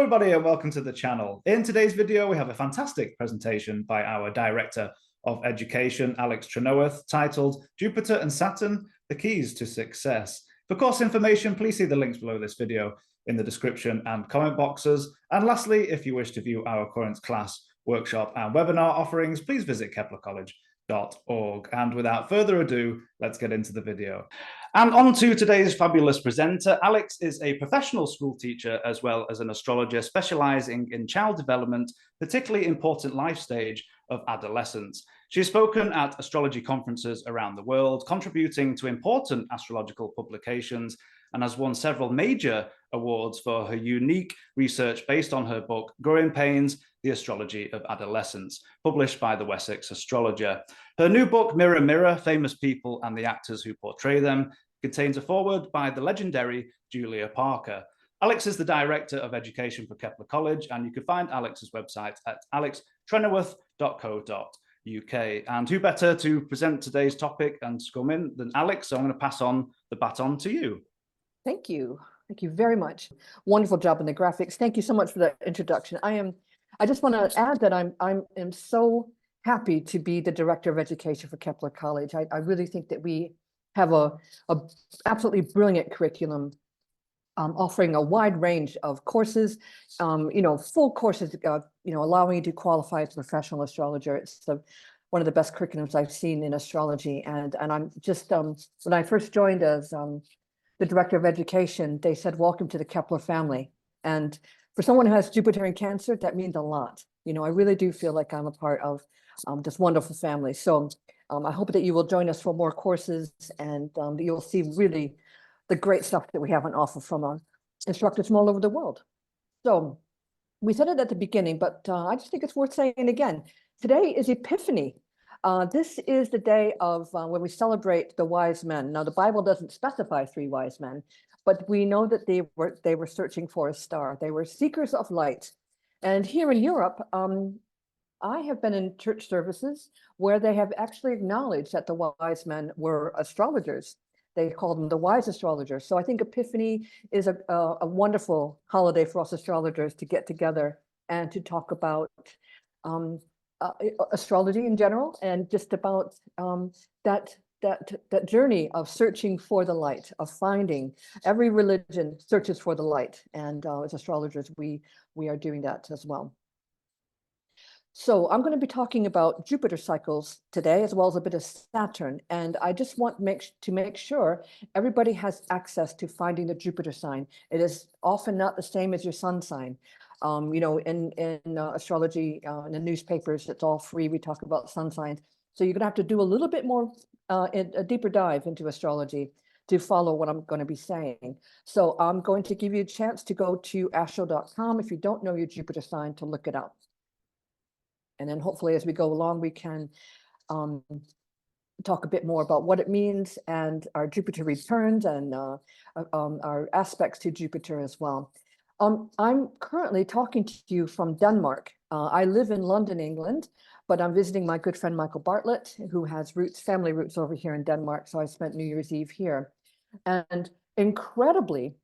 everybody and welcome to the channel. In today's video, we have a fantastic presentation by our Director of Education, Alex Trenoweth, titled Jupiter and Saturn, the Keys to Success. For course information, please see the links below this video in the description and comment boxes. And lastly, if you wish to view our current class, workshop and webinar offerings, please visit KeplerCollege.org. And without further ado, let's get into the video. And on to today's fabulous presenter. Alex is a professional school teacher as well as an astrologer specializing in child development, particularly important life stage of adolescence. She's spoken at astrology conferences around the world, contributing to important astrological publications, and has won several major awards for her unique research based on her book, Growing Pains, The Astrology of Adolescence, published by the Wessex Astrologer. Her new book, Mirror, Mirror, Famous People and the Actors Who Portray Them, contains a foreword by the legendary Julia Parker. Alex is the Director of Education for Kepler College, and you can find Alex's website at alextrenoweth.co.uk. And who better to present today's topic and scum in than Alex? So I'm going to pass on the baton to you. Thank you. Thank you very much. Wonderful job in the graphics. Thank you so much for that introduction. I just want to add that I am so happy to be the Director of Education for Kepler College. I really think that we have a absolutely brilliant curriculum, offering a wide range of courses, full courses, allowing you to qualify as a professional astrologer. It's one of the best curriculums I've seen in astrology. And I'm just, when I first joined as the Director of Education, they said, welcome to the Kepler family. And for someone who has Jupiter in Cancer, that means a lot. I really do feel like I'm a part of this wonderful family. So I hope that you will join us for more courses, and you'll see really the great stuff that we have on offer from instructors from all over the world. So we said it at the beginning, but I just think it's worth saying again. Today is Epiphany. This is the day of when we celebrate the wise men. Now, the Bible doesn't specify 3 wise men, but we know that they were searching for a star. They were seekers of light. And here in Europe, I have been in church services where they have actually acknowledged that the wise men were astrologers. They called them the wise astrologers. So I think Epiphany is a wonderful holiday for us astrologers to get together and to talk about astrology in general, and just about that journey of searching for the light, of finding. Every religion searches for the light, and as astrologers, we are doing that as well. So I'm going to be talking about Jupiter cycles today, as well as a bit of Saturn. And I just want to make sure everybody has access to finding the Jupiter sign. It is often not the same as your sun sign. In astrology, in the newspapers, it's all free. We talk about sun signs. So you're going to have to do a little bit more, a deeper dive into astrology to follow what I'm going to be saying. So I'm going to give you a chance to go to astro.com if you don't know your Jupiter sign, to look it up. And then hopefully as we go along, we can talk a bit more about what it means and our Jupiter returns and our aspects to Jupiter as well. I'm currently talking to you from Denmark. I live in London, England, but I'm visiting my good friend Michael Bartlett, who has family roots over here in Denmark. So I spent New Year's Eve here. And incredibly,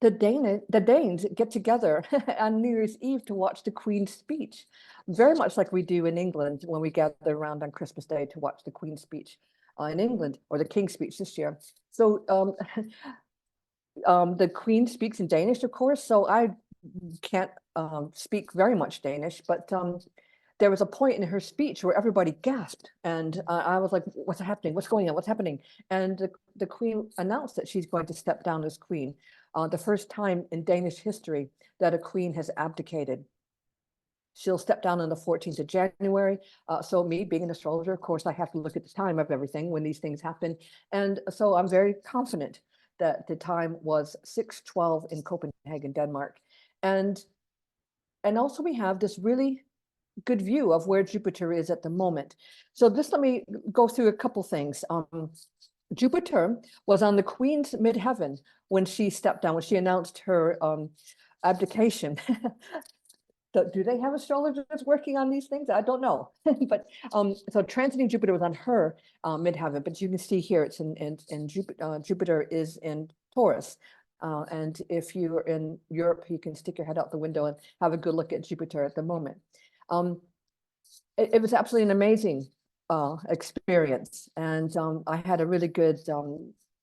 the Danes get together on New Year's Eve to watch the Queen's speech, very much like we do in England when we gather around on Christmas Day to watch the Queen's speech in England, or the King's speech this year. So the Queen speaks in Danish, of course, so I can't speak very much Danish, but there was a point in her speech where everybody gasped, and I was like, what's happening? What's going on? What's happening? And the Queen announced that she's going to step down as Queen. The first time in Danish history that a queen has abdicated. She'll step down on the 14th of January. So me being an astrologer, of course, I have to look at the time of everything when these things happen. And so I'm very confident that the time was 6/12 in Copenhagen, Denmark. And also we have this really good view of where Jupiter is at the moment. So just let me go through a couple things. Jupiter was on the Queen's midheaven when she stepped down, when she announced her abdication. Do they have astrologers working on these things? I don't know. But so transiting Jupiter was on her midheaven, but you can see here it's in Jupiter is in Taurus. And if you're in Europe, you can stick your head out the window and have a good look at Jupiter at the moment. It was absolutely an amazing experience. And I had a really good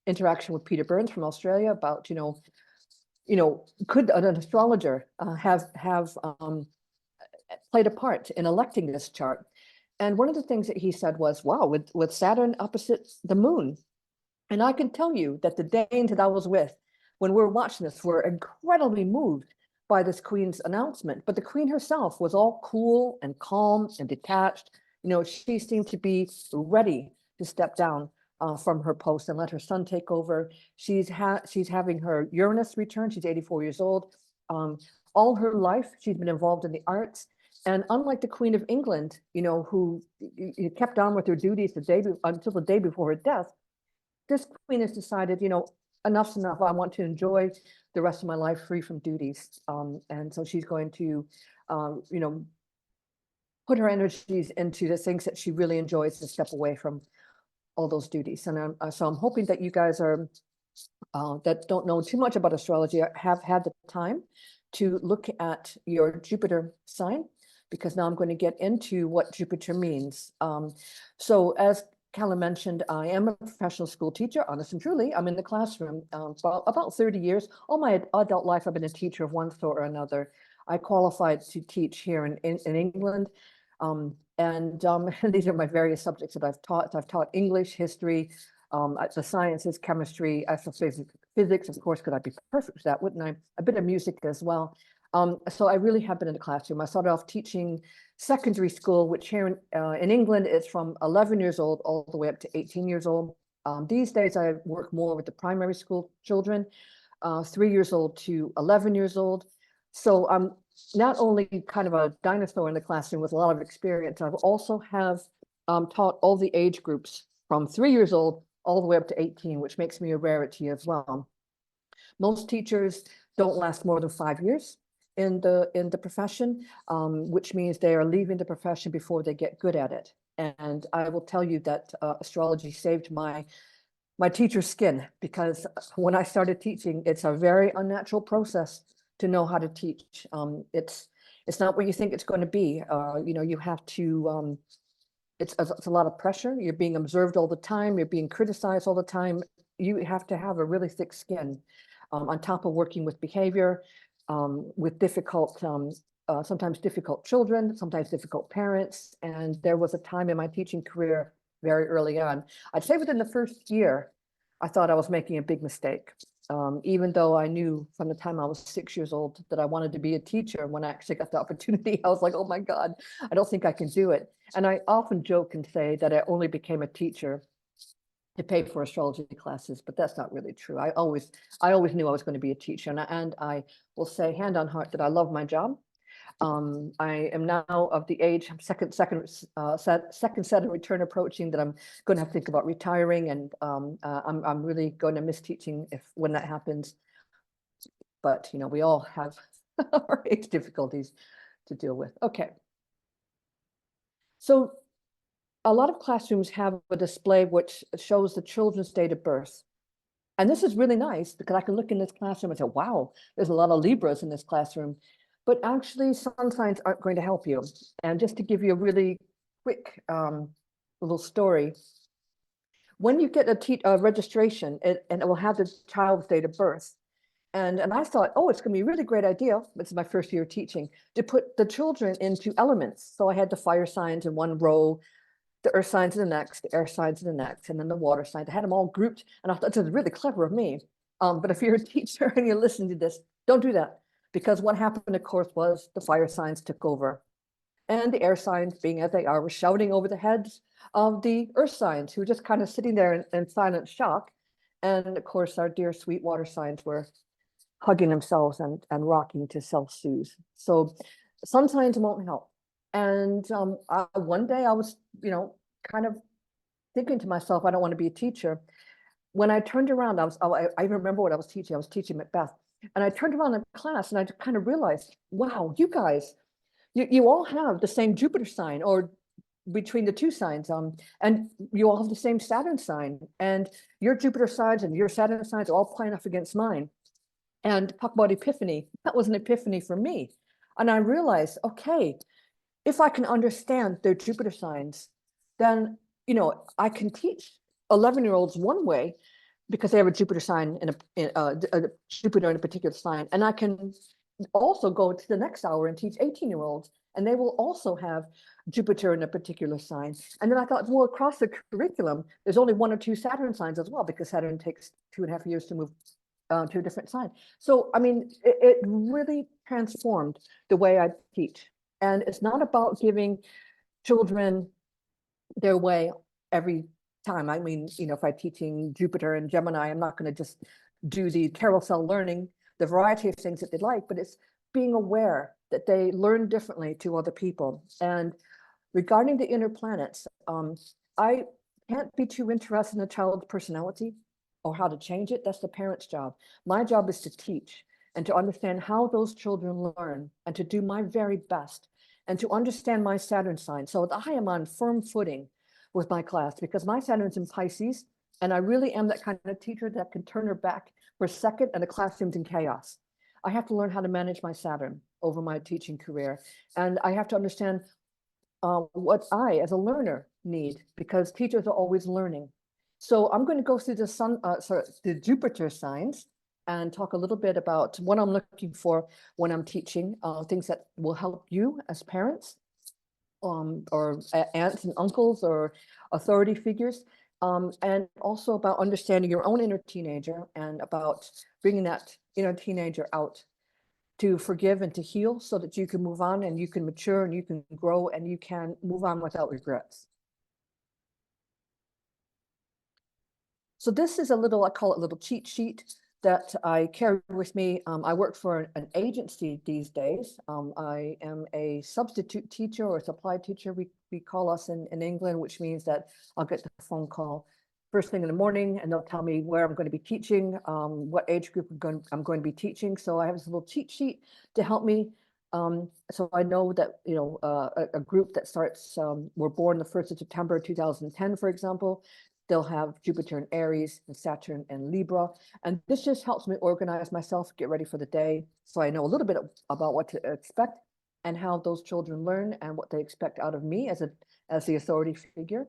interaction with Peter Burns from Australia about, could an astrologer have played a part in electing this chart? And one of the things that he said was, wow, with Saturn opposite the moon. And I can tell you that the Danes that I was with, when we were watching this, were incredibly moved by this Queen's announcement. But the Queen herself was all cool and calm and detached. She seemed to be ready to step down from her post and let her son take over. She's having her Uranus return. She's 84 years old. All her life, she's been involved in the arts. And unlike the Queen of England, who kept on with her duties until the day before her death, this Queen has decided, enough's enough. I want to enjoy the rest of my life free from duties. And so she's going to, put her energies into the things that she really enjoys to step away from all those duties. And so I'm hoping that you guys are, that don't know too much about astrology, have had the time to look at your Jupiter sign, because now I'm going to get into what Jupiter means. So as Callum mentioned, I am a professional school teacher, honest and truly. I'm in the classroom for about 30 years. All my adult life, I've been a teacher of one sort or another. I qualified to teach here in England. And these are my various subjects that I've taught. I've taught English, history, the sciences, chemistry, physics, of course, could I be perfect for that, wouldn't I? A bit of music as well. So I really have been in the classroom. I started off teaching secondary school, which here in England is from 11 years old all the way up to 18 years old. These days, I work more with the primary school children, 3 years old to 11 years old. So I'm not only kind of a dinosaur in the classroom with a lot of experience, I've also have taught all the age groups from 3 years old all the way up to 18, which makes me a rarity as well. Most teachers don't last more than 5 years in the profession, which means they are leaving the profession before they get good at it. And I will tell you that astrology saved my teacher's skin, because when I started teaching, it's a very unnatural process to know how to teach. It's not what you think it's going to be. You have to. It's a lot of pressure. You're being observed all the time. You're being criticized all the time. You have to have a really thick skin, on top of working with behavior, with difficult, sometimes difficult children, sometimes difficult parents. And there was a time in my teaching career very early on, I'd say within the first year, I thought I was making a big mistake. Even though I knew from the time I was 6 years old that I wanted to be a teacher, when I actually got the opportunity, I was like, oh my God, I don't think I can do it. And I often joke and say that I only became a teacher to pay for astrology classes, but that's not really true. I always knew I was going to be a teacher, and I will say hand on heart that I love my job. I am now of the age, second Saturn return approaching, that I'm going to have to think about retiring, and I'm really going to miss teaching when that happens. But we all have our age difficulties to deal with. Okay. So a lot of classrooms have a display which shows the children's date of birth. And this is really nice, because I can look in this classroom and say, wow, there's a lot of Libras in this classroom. But actually, sun signs aren't going to help you. And just to give you a really quick little story, when you get a registration, and it will have the child's date of birth. And I thought, oh, it's going to be a really great idea. This is my first year of teaching, to put the children into elements. So I had the fire signs in one row, the earth signs in the next, the air signs in the next, and then the water signs. I had them all grouped, and I thought this was really clever of me. But if you're a teacher and you're listening to this, don't do that. Because what happened, of course, was the fire signs took over. And the air signs, being as they are, were shouting over the heads of the earth signs, who were just kind of sitting there in silent shock. And of course, our dear sweet water signs were hugging themselves and rocking to self-soothe. So sun signs won't help. And one day I was, kind of thinking to myself, I don't want to be a teacher. When I turned around, I remember what I was teaching. I was teaching Macbeth. And I turned around in class and I kind of realized, wow, you guys, you all have the same Jupiter sign, or between the two signs, and you all have the same Saturn sign, and your Jupiter signs and your Saturn signs are all playing off against mine. And talk about epiphany, that was an epiphany for me. And I realized, okay, if I can understand their Jupiter signs, then, you know, I can teach 11-year-olds one way because they have a Jupiter sign a Jupiter in a particular sign. And I can also go to the next hour and teach 18-year-olds, and they will also have Jupiter in a particular sign. And then I thought, well, across the curriculum, there's only 1 or 2 Saturn signs as well, because Saturn takes 2.5 years to move to a different sign. So, I mean, it really transformed the way I teach. And it's not about giving children their way every time. I mean, you know, if I'm teaching Jupiter and Gemini, I'm not going to just do the carousel learning, the variety of things that they like, but it's being aware that they learn differently to other people. And regarding the inner planets, I can't be too interested in a child's personality or how to change it. That's the parent's job. My job is to teach and to understand how those children learn and to do my very best and to understand my Saturn sign so that I am on firm footing with my class, because my Saturn's in Pisces, and I really am that kind of teacher that can turn her back for a second and the classroom's in chaos. I have to learn how to manage my Saturn over my teaching career, and I have to understand what I, as a learner, need, because teachers are always learning. So I'm going to go through the Jupiter signs and talk a little bit about what I'm looking for when I'm teaching, things that will help you as parents, or aunts and uncles or authority figures, and also about understanding your own inner teenager and about bringing that inner teenager out to forgive and to heal so that you can move on and you can mature and you can grow and you can move on without regrets. So this is a little, I call it a little cheat sheet that I carry with me. I work for an agency these days. I am a substitute teacher or supply teacher, we call us in England, which means that I'll get the phone call first thing in the morning and they'll tell me where I'm going to be teaching, what age group I'm going to be teaching. So I have this little cheat sheet to help me. So I know that, you know, a group that starts, were born the 1st of September 2010, for example, they'll have Jupiter and Aries and Saturn and Libra. And this just helps me organize myself, get ready for the day. So I know a little bit about what to expect and how those children learn and what they expect out of me as the authority figure.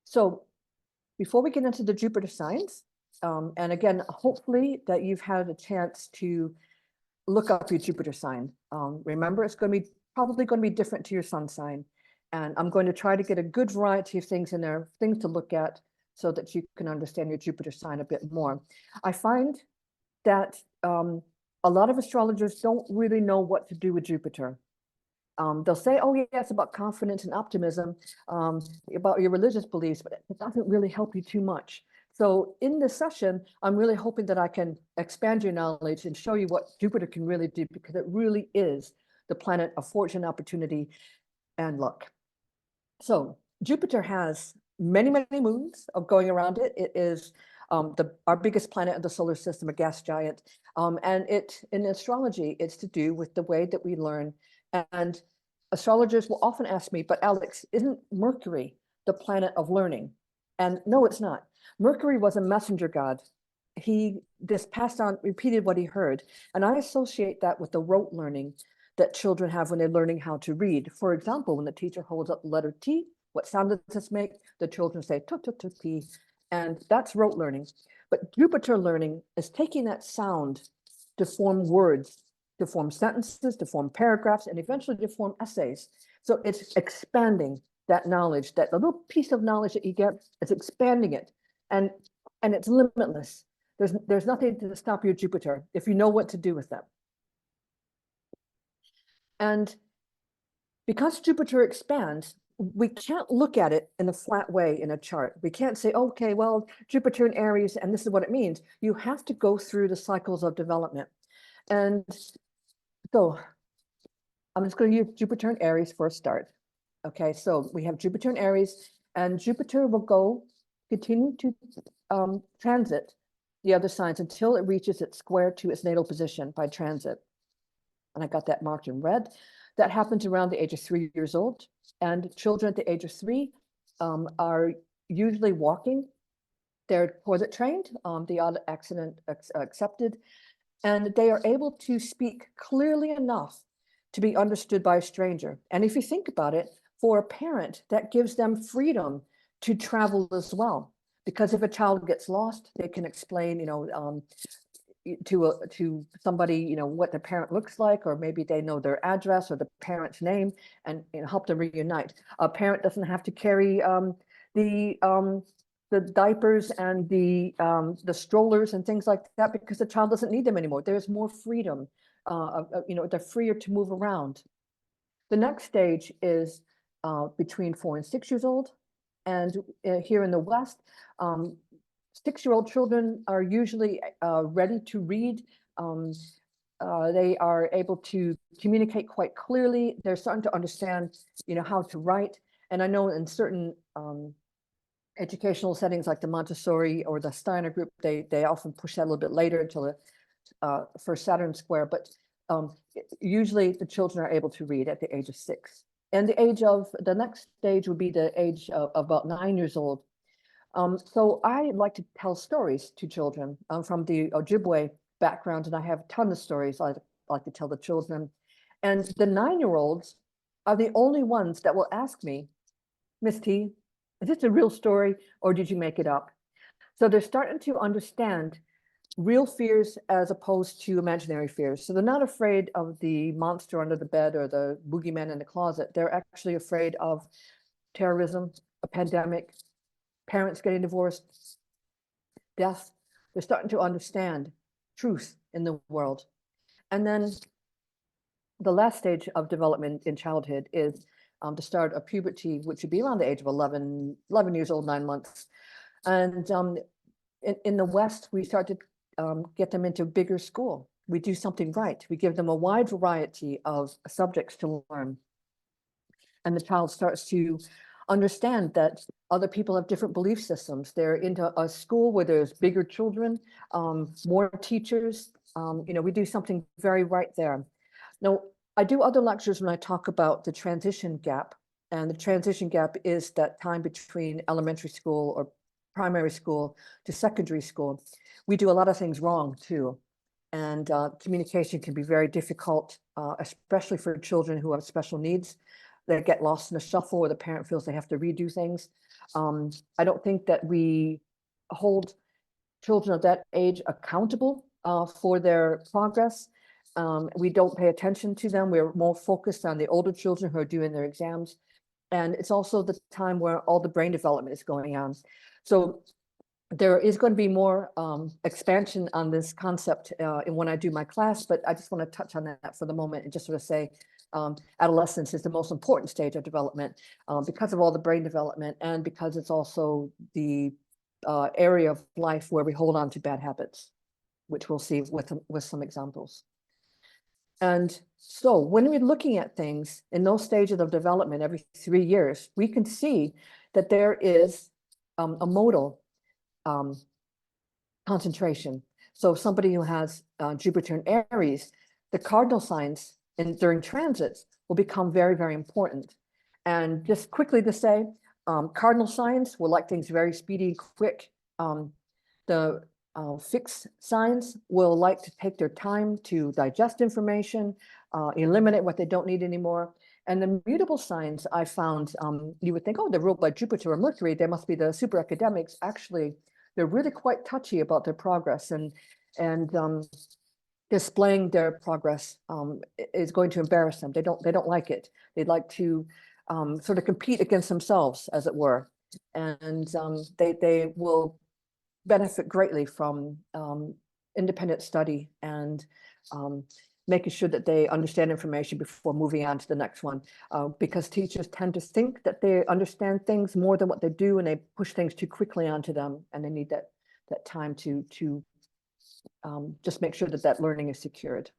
So before we get into the Jupiter signs, and again, hopefully that you've had a chance to look up your Jupiter sign. Remember, it's probably going to be different to your sun sign. And I'm going to try to get a good variety of things in there, things to look at so that you can understand your Jupiter sign a bit more. I find that a lot of astrologers don't really know what to do with Jupiter. They'll say, oh, yeah, it's about confidence and optimism, about your religious beliefs, but it doesn't really help you too much. So in this session, I'm really hoping that I can expand your knowledge and show you what Jupiter can really do, because it really is the planet of fortune, opportunity, and luck. So Jupiter has many, many moons of going around it. It is our biggest planet in the solar system, a gas giant. And in astrology, it's to do with the way that we learn. And astrologers will often ask me, but Alex, isn't Mercury the planet of learning? And no, it's not. Mercury was a messenger god. He just passed on, repeated what he heard. And I associate that with the rote learning that children have when they're learning how to read. For example, when the teacher holds up the letter T, what sound does this make? The children say T, and that's rote learning. But Jupiter learning is taking that sound to form words, to form sentences, to form paragraphs, and eventually to form essays. So it's expanding that knowledge, that little piece of knowledge that you get, it's expanding it, and it's limitless. There's nothing to stop your Jupiter if you know what to do with them. And because Jupiter expands, we can't look at it in a flat way in a chart. We can't say, okay, well, Jupiter in Aries, and this is what it means. You have to go through the cycles of development. And so I'm just going to use Jupiter in Aries for a start. Okay, so we have Jupiter in Aries, and Jupiter will continue to transit the other signs until it reaches its square to its natal position by transit. And I got that marked in red. That happens around the age of 3 years old. And children at the age of 3 are usually walking They're toilet trained, the odd accident accepted, and they are able to speak clearly enough to be understood by a stranger. And if you think about it, for a parent, that gives them freedom to travel as well. Because if a child gets lost, they can explain, to somebody, what the parent looks like, or maybe they know their address or the parent's name, and help them reunite. A parent doesn't have to carry the diapers and the strollers and things like that, because the child doesn't need them anymore. There's more freedom. They're freer to move around. The next stage is between 4 and 6 years old, and here in the West, 6-year-old children are usually ready to read. They are able to communicate quite clearly. They're starting to understand, how to write. And I know in certain educational settings like the Montessori or the Steiner group, they often push that a little bit later until the first Saturn square. But usually the children are able to read at the age of 6. And the next stage would be the age of about 9 years old. So I like to tell stories to children. I'm from the Ojibwe background, and I have a ton of stories I like to tell the children. And the 9-year-olds are the only ones that will ask me, Miss T, is this a real story or did you make it up? So they're starting to understand real fears as opposed to imaginary fears. So they're not afraid of the monster under the bed or the boogeyman in the closet. They're actually afraid of terrorism, a pandemic, parents getting divorced, death. They're starting to understand truth in the world. And then the last stage of development in childhood is the start of puberty, which would be around the age of 11 years old, 9 months. And in the West, we start to get them into bigger school. We do something right. We give them a wide variety of subjects to learn. And the child starts to understand that other people have different belief systems. They're into a school where there's bigger children, more teachers. We do something very right there. Now, I do other lectures when I talk about the transition gap. And the transition gap is that time between elementary school or primary school to secondary school. We do a lot of things wrong too. And communication can be very difficult, especially for children who have special needs. They get lost in a shuffle where the parent feels they have to redo things. I don't think that we hold children of that age accountable for their progress. We don't pay attention to them. We're more focused on the older children who are doing their exams. And it's also the time where all the brain development is going on. So there is going to be more expansion on this concept when I do my class, but I just want to touch on that for the moment and just sort of say adolescence is the most important stage of development because of all the brain development and because it's also the area of life where we hold on to bad habits, which we'll see with some examples. And so when we're looking at things in those stages of development every 3 years, we can see that there is a modal concentration. So somebody who has Jupiter in Aries, the cardinal signs during transits will become very, very important. And just quickly to say, cardinal signs will like things very speedy, quick. The fixed signs will like to take their time to digest information, eliminate what they don't need anymore. And the mutable signs I found, you would think, oh, they're ruled by Jupiter or Mercury. They must be the super academics. Actually, they're really quite touchy about their progress, and displaying their progress is going to embarrass them. They don't like it. They'd like to sort of compete against themselves, as it were, and they will benefit greatly from independent study and making sure that they understand information before moving on to the next one, because teachers tend to think that they understand things more than what they do, and they push things too quickly onto them, and they need that time to just make sure that learning is secured.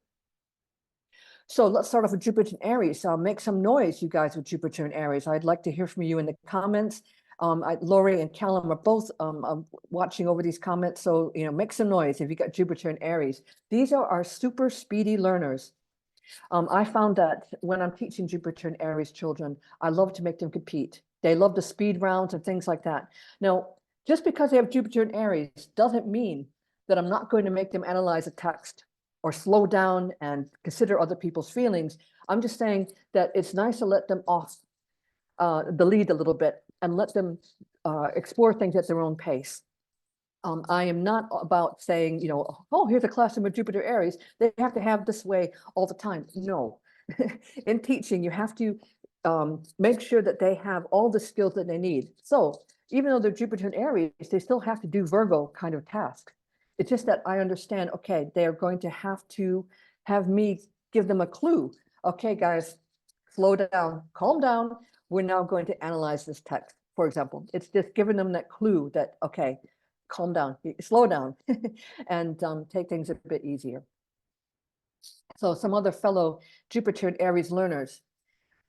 So let's start off with Jupiter in Aries. Make some noise, you guys, with Jupiter in Aries. I'd like to hear from you in the comments. Lori and Callum are both watching over these comments, so make some noise if you got Jupiter in Aries. These are our super speedy learners. I found that when I'm teaching Jupiter in Aries children, I love to make them compete. They love the speed rounds and things like that. Now, Just because they have Jupiter in Aries doesn't mean that I'm not going to make them analyze a text or slow down and consider other people's feelings. I'm just saying that it's nice to let them off the lead a little bit and let them explore things at their own pace. I am not about saying, you know, oh, here's a classroom of Jupiter Aries. They have to have this way all the time. No. In teaching, you have to make sure that they have all the skills that they need. So even though they're Jupiter and Aries, they still have to do Virgo kind of tasks. It's just that I understand, okay, they are going to have me give them a clue. Okay, guys, slow down, calm down. We're now going to analyze this text, for example. It's just giving them that clue that, okay, calm down, slow down, and take things a bit easier. So some other fellow Jupiter and Aries learners.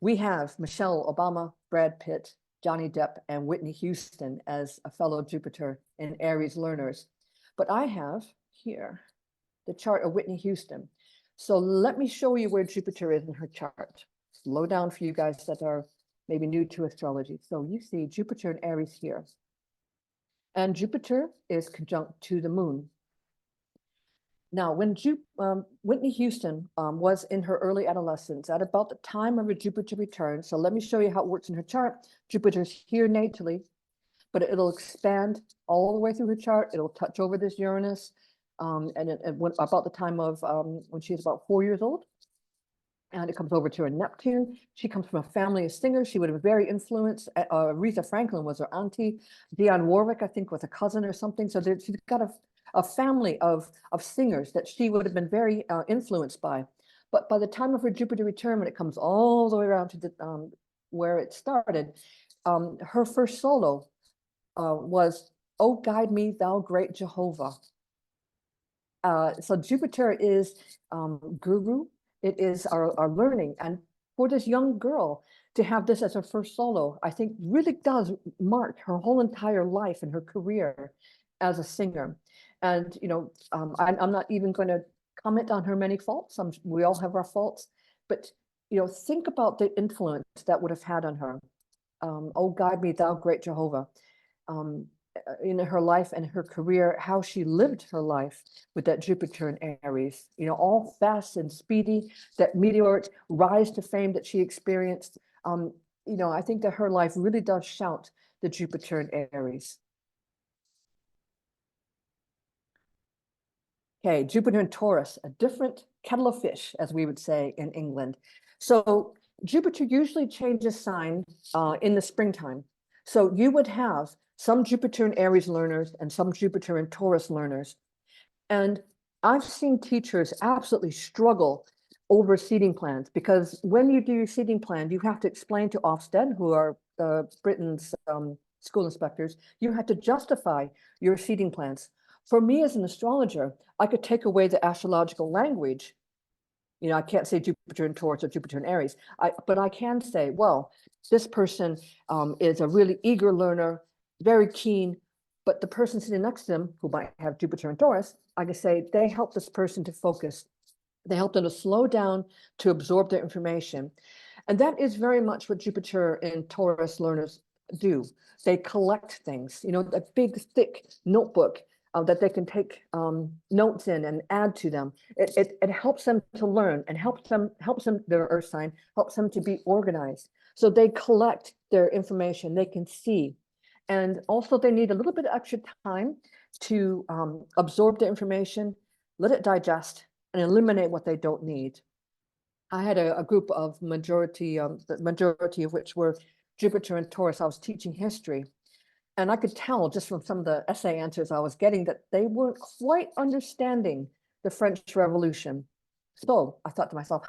We have Michelle Obama, Brad Pitt, Johnny Depp, and Whitney Houston as a fellow Jupiter and Aries learners. But I have here the chart of Whitney Houston. So let me show you where Jupiter is in her chart. Slow down for you guys that are maybe new to astrology. So you see Jupiter and Aries here. And Jupiter is conjunct to the moon. Now, when Whitney Houston was in her early adolescence, at about the time of her Jupiter return, so let me show you how it works in her chart. Jupiter's here natally, but it'll expand all the way through her chart. It'll touch over this Uranus, and about the time of when she's about 4 years old. And it comes over to her Neptune. She comes from a family of singers. She would have been very influenced. Aretha Franklin was her auntie. Dionne Warwick, I think, was a cousin or something. So she's got a family of singers that she would have been very influenced by. But by the time of her Jupiter return, when it comes all the way around to the, where it started, her first solo was "Oh, Guide Me, Thou Great Jehovah." So Jupiter is guru. It is our learning. And for this young girl to have this as her first solo, I think really does mark her whole entire life and her career as a singer. And, you know, I'm not even going to comment on her many faults. We all have our faults. But, you know, think about the influence that would have had on her. Oh, guide me, thou great Jehovah. In her life and her career, how she lived her life with that Jupiter in Aries, you know, all fast and speedy, that meteoric rise to fame that she experienced. You know, I think that her life really does shout the Jupiter in Aries. Okay, Jupiter in Taurus, a different kettle of fish, as we would say in England. So Jupiter usually changes sign in the springtime. So you would have some Jupiter in Aries learners and some Jupiter in Taurus learners. And I've seen teachers absolutely struggle over seating plans, because when you do your seating plan, you have to explain to Ofsted, who are Britain's school inspectors, you have to justify your seating plans. For me as an astrologer, I could take away the astrological language. You know, I can't say Jupiter in Taurus or Jupiter in Aries, but I can say, well, this person is a really eager learner, very keen, but the person sitting next to them, who might have Jupiter in Taurus, I can say they help this person to focus. They help them to slow down, to absorb their information. And that is very much what Jupiter in Taurus learners do. They collect things, you know, a big, thick notebook that they can take notes in and add to them. It helps them to learn and helps them, their earth sign, helps them to be organized. So they collect their information, they can see. And also they need a little bit of extra time to absorb the information, let it digest, and eliminate what they don't need. I had a group of the majority of which were Jupiter and Taurus. I was teaching history. And I could tell just from some of the essay answers I was getting that they weren't quite understanding the French Revolution. So I thought to myself,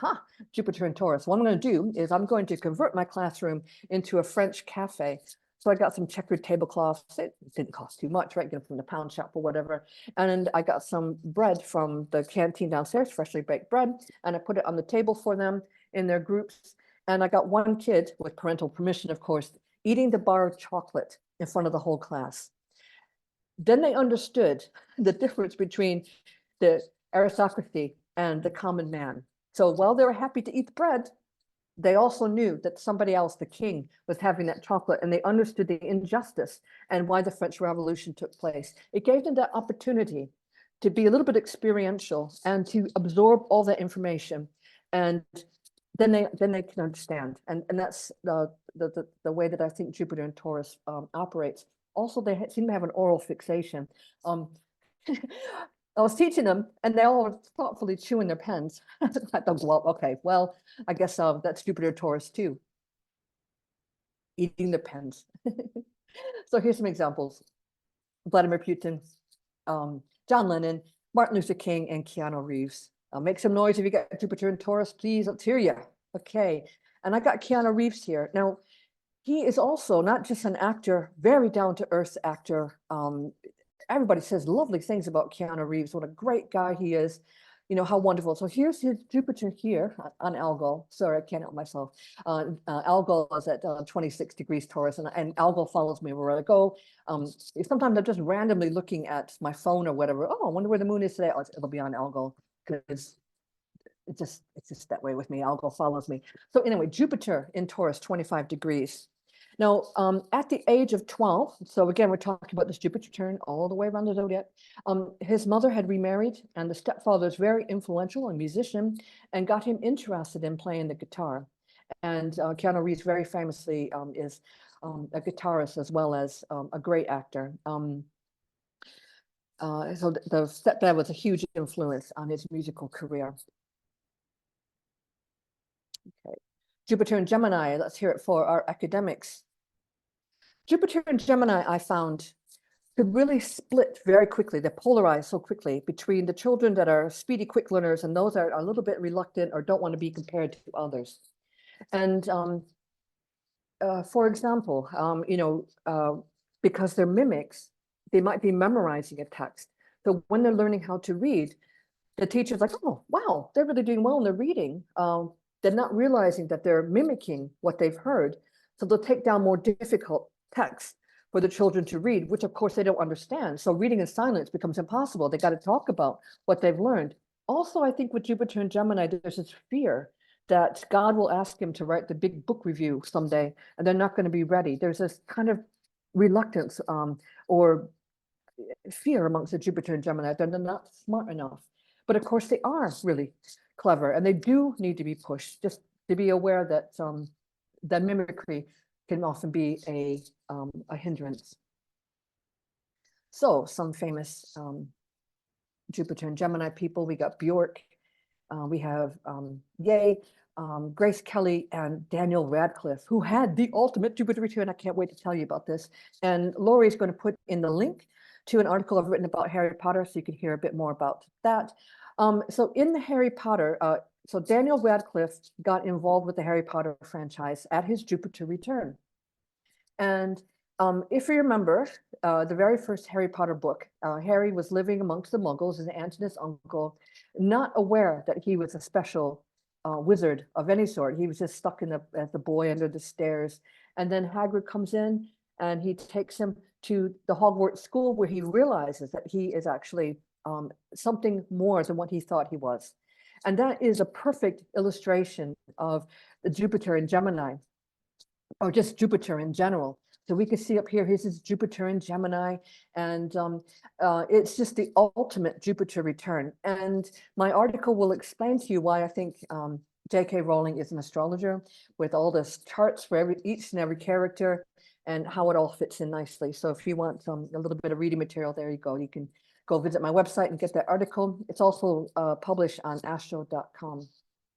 Jupiter and Taurus. What I'm going to do is I'm going to convert my classroom into a French cafe. So I got some checkered tablecloths. It didn't cost too much, right? Get them from the pound shop or whatever. And I got some bread from the canteen downstairs, freshly baked bread, and I put it on the table for them in their groups. And I got one kid, with parental permission, of course, eating the bar of chocolate in front of the whole class. Then they understood the difference between the aristocracy and the common man. So while they were happy to eat the bread, they also knew that somebody else, the king, was having that chocolate, and they understood the injustice and why the French Revolution took place. It gave them that opportunity to be a little bit experiential and to absorb all that information, and then they can understand. And that's the way that I think Jupiter and Taurus operates. Also, they seem to have an oral fixation. I was teaching them, and they all were thoughtfully chewing their pens. I thought, well, okay, well, I guess that's Jupiter Taurus too, eating their pens. So here's some examples: Vladimir Putin, John Lennon, Martin Luther King, and Keanu Reeves. Make some noise if you got Jupiter and Taurus, please. Let's hear you. Okay, and I got Keanu Reeves here. Now, he is also not just an actor, very down-to-earth actor. Everybody says lovely things about Keanu Reeves. What a great guy he is. You know, how wonderful. So here's his Jupiter here on Algol. Sorry, I can't help myself. Algol is at 26 degrees Taurus, and Algol follows me wherever I go. Sometimes I'm just randomly looking at my phone or whatever. Oh, I wonder where the moon is today. Oh, it'll be on Algol, because it's just that way with me. Algol follows me. So anyway, Jupiter in Taurus, 25 degrees. Now, at the age of 12, so again, we're talking about this Jupiter turn all the way around the zodiac. His mother had remarried, and the stepfather is very influential, a musician, and got him interested in playing the guitar. And Keanu Reeves very famously is a guitarist as well as a great actor. So the stepdad was a huge influence on his musical career. Okay. Jupiter and Gemini, let's hear it for our academics. Jupiter and Gemini, I found, could really split very quickly. They polarize so quickly between the children that are speedy, quick learners and those that are a little bit reluctant or don't want to be compared to others. And for example, because they're mimics, they might be memorizing a text. So when they're learning how to read, the teacher's like, oh, wow, they're really doing well in their reading. They're not realizing that they're mimicking what they've heard. So they'll take down more difficult text for the children to read, which of course they don't understand. So reading in silence becomes impossible. They got to talk about what they've learned. Also, I think with Jupiter and Gemini, there's this fear that God will ask him to write the big book review someday, and they're not going to be ready. There's this kind of reluctance or fear amongst the Jupiter and Gemini. They're not smart enough. But of course, they are really clever, and they do need to be pushed, just to be aware that that mimicry can often be a hindrance. So some famous Jupiter and Gemini people: we got Bjork, we have Grace Kelly, and Daniel Radcliffe, who had the ultimate Jupiter return. I can't wait to tell you about this. And Lori is going to put in the link to an article I've written about Harry Potter, so you can hear a bit more about that. So in the Harry Potter, so Daniel Radcliffe got involved with the Harry Potter franchise at his Jupiter return. And if you remember, the very first Harry Potter book, Harry was living amongst the Muggles, his aunt and his uncle, not aware that he was a special wizard of any sort. He was just stuck as the boy under the stairs. And then Hagrid comes in and he takes him to the Hogwarts school, where he realizes that he is actually something more than what he thought he was. And that is a perfect illustration of the Jupiter in Gemini, or just Jupiter in general. So we can see up here, here's his Jupiter in Gemini, and it's just the ultimate Jupiter return. And my article will explain to you why I think J.K. Rowling is an astrologer, with all the charts for each and every character and how it all fits in nicely. So if you want a little bit of reading material, there you go. You can go visit my website and get that article. It's also published on astro.com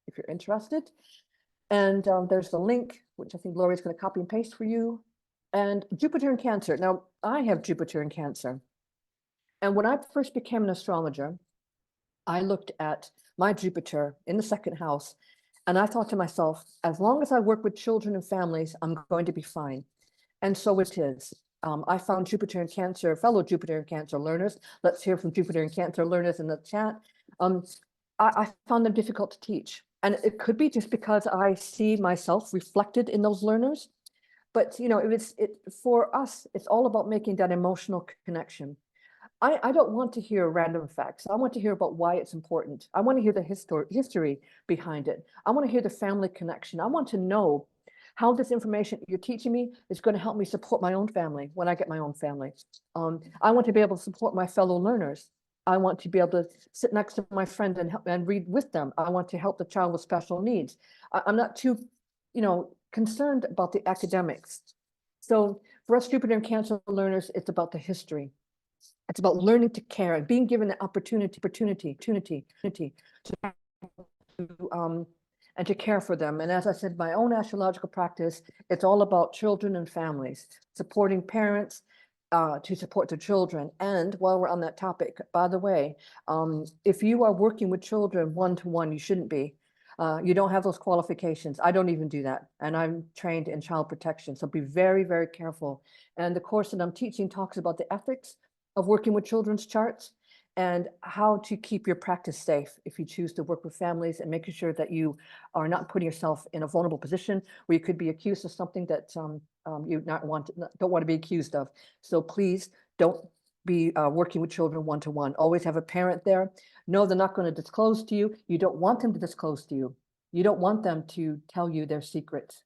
if you're interested. And there's the link, which I think Lori's going to copy and paste for you. And Jupiter in Cancer. Now, I have Jupiter in Cancer. And when I first became an astrologer, I looked at my Jupiter in the second house, and I thought to myself, as long as I work with children and families, I'm going to be fine. And so it is. I found Jupiter in Cancer, fellow Jupiter in Cancer learners. Let's hear from Jupiter in Cancer learners in the chat. I found them difficult to teach. And it could be just because I see myself reflected in those learners. But, you know, for us, it's all about making that emotional connection. I don't want to hear random facts. I want to hear about why it's important. I want to hear the history behind it. I want to hear the family connection. I want to know how this information you're teaching me is going to help me support my own family when I get my own family. I want to be able to support my fellow learners. I want to be able to sit next to my friend and help and read with them. I want to help the child with special needs. I'm not too, concerned about the academics. So for us Jupiter and Cancer learners, it's about the history. It's about learning to care and being given the opportunity and to care for them. And as I said, my own astrological practice, it's all about children and families, supporting parents to support their children. And while we're on that topic, by the way, if you are working with children one-to-one, you shouldn't be. You don't have those qualifications. I don't even do that. And I'm trained in child protection. So be very, very careful. And the course that I'm teaching talks about the ethics of working with children's charts and how to keep your practice safe if you choose to work with families, and making sure that you are not putting yourself in a vulnerable position where you could be accused of something that you don't want to be accused of. So please don't be working with children one-to-one. Always have a parent there. No, they're not going to disclose to you. You don't want them to disclose to you. You don't want them to tell you their secrets,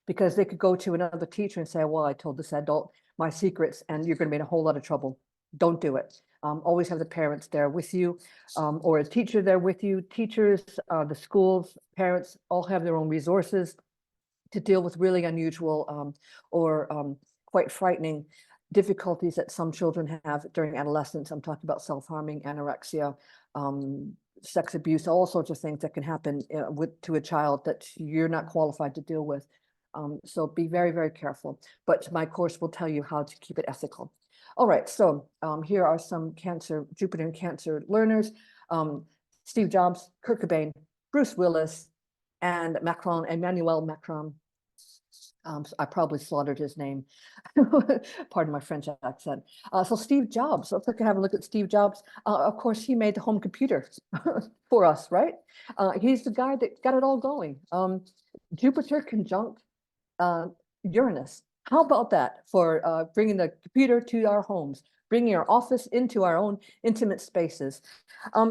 because they could go to another teacher and say, well, I told this adult my secrets, and you're going to be in a whole lot of trouble. Don't do it. Always have the parents there with you, or a teacher there with you. Teachers, the schools, parents all have their own resources to deal with really unusual or quite frightening difficulties that some children have during adolescence. I'm talking about self-harming, anorexia, sex abuse, all sorts of things that can happen to a child that you're not qualified to deal with. So be very, very careful. But my course will tell you how to keep it ethical. All right, so here are some Jupiter and Cancer learners. Steve Jobs, Kurt Cobain, Bruce Willis, and Emmanuel Macron. So I probably slaughtered his name. Pardon my French accent. So Steve Jobs, let's have a look at Steve Jobs. Of course, he made the home computer for us, right? He's the guy that got it all going. Jupiter conjunct Uranus. How about that for bringing the computer to our homes, bringing our office into our own intimate spaces?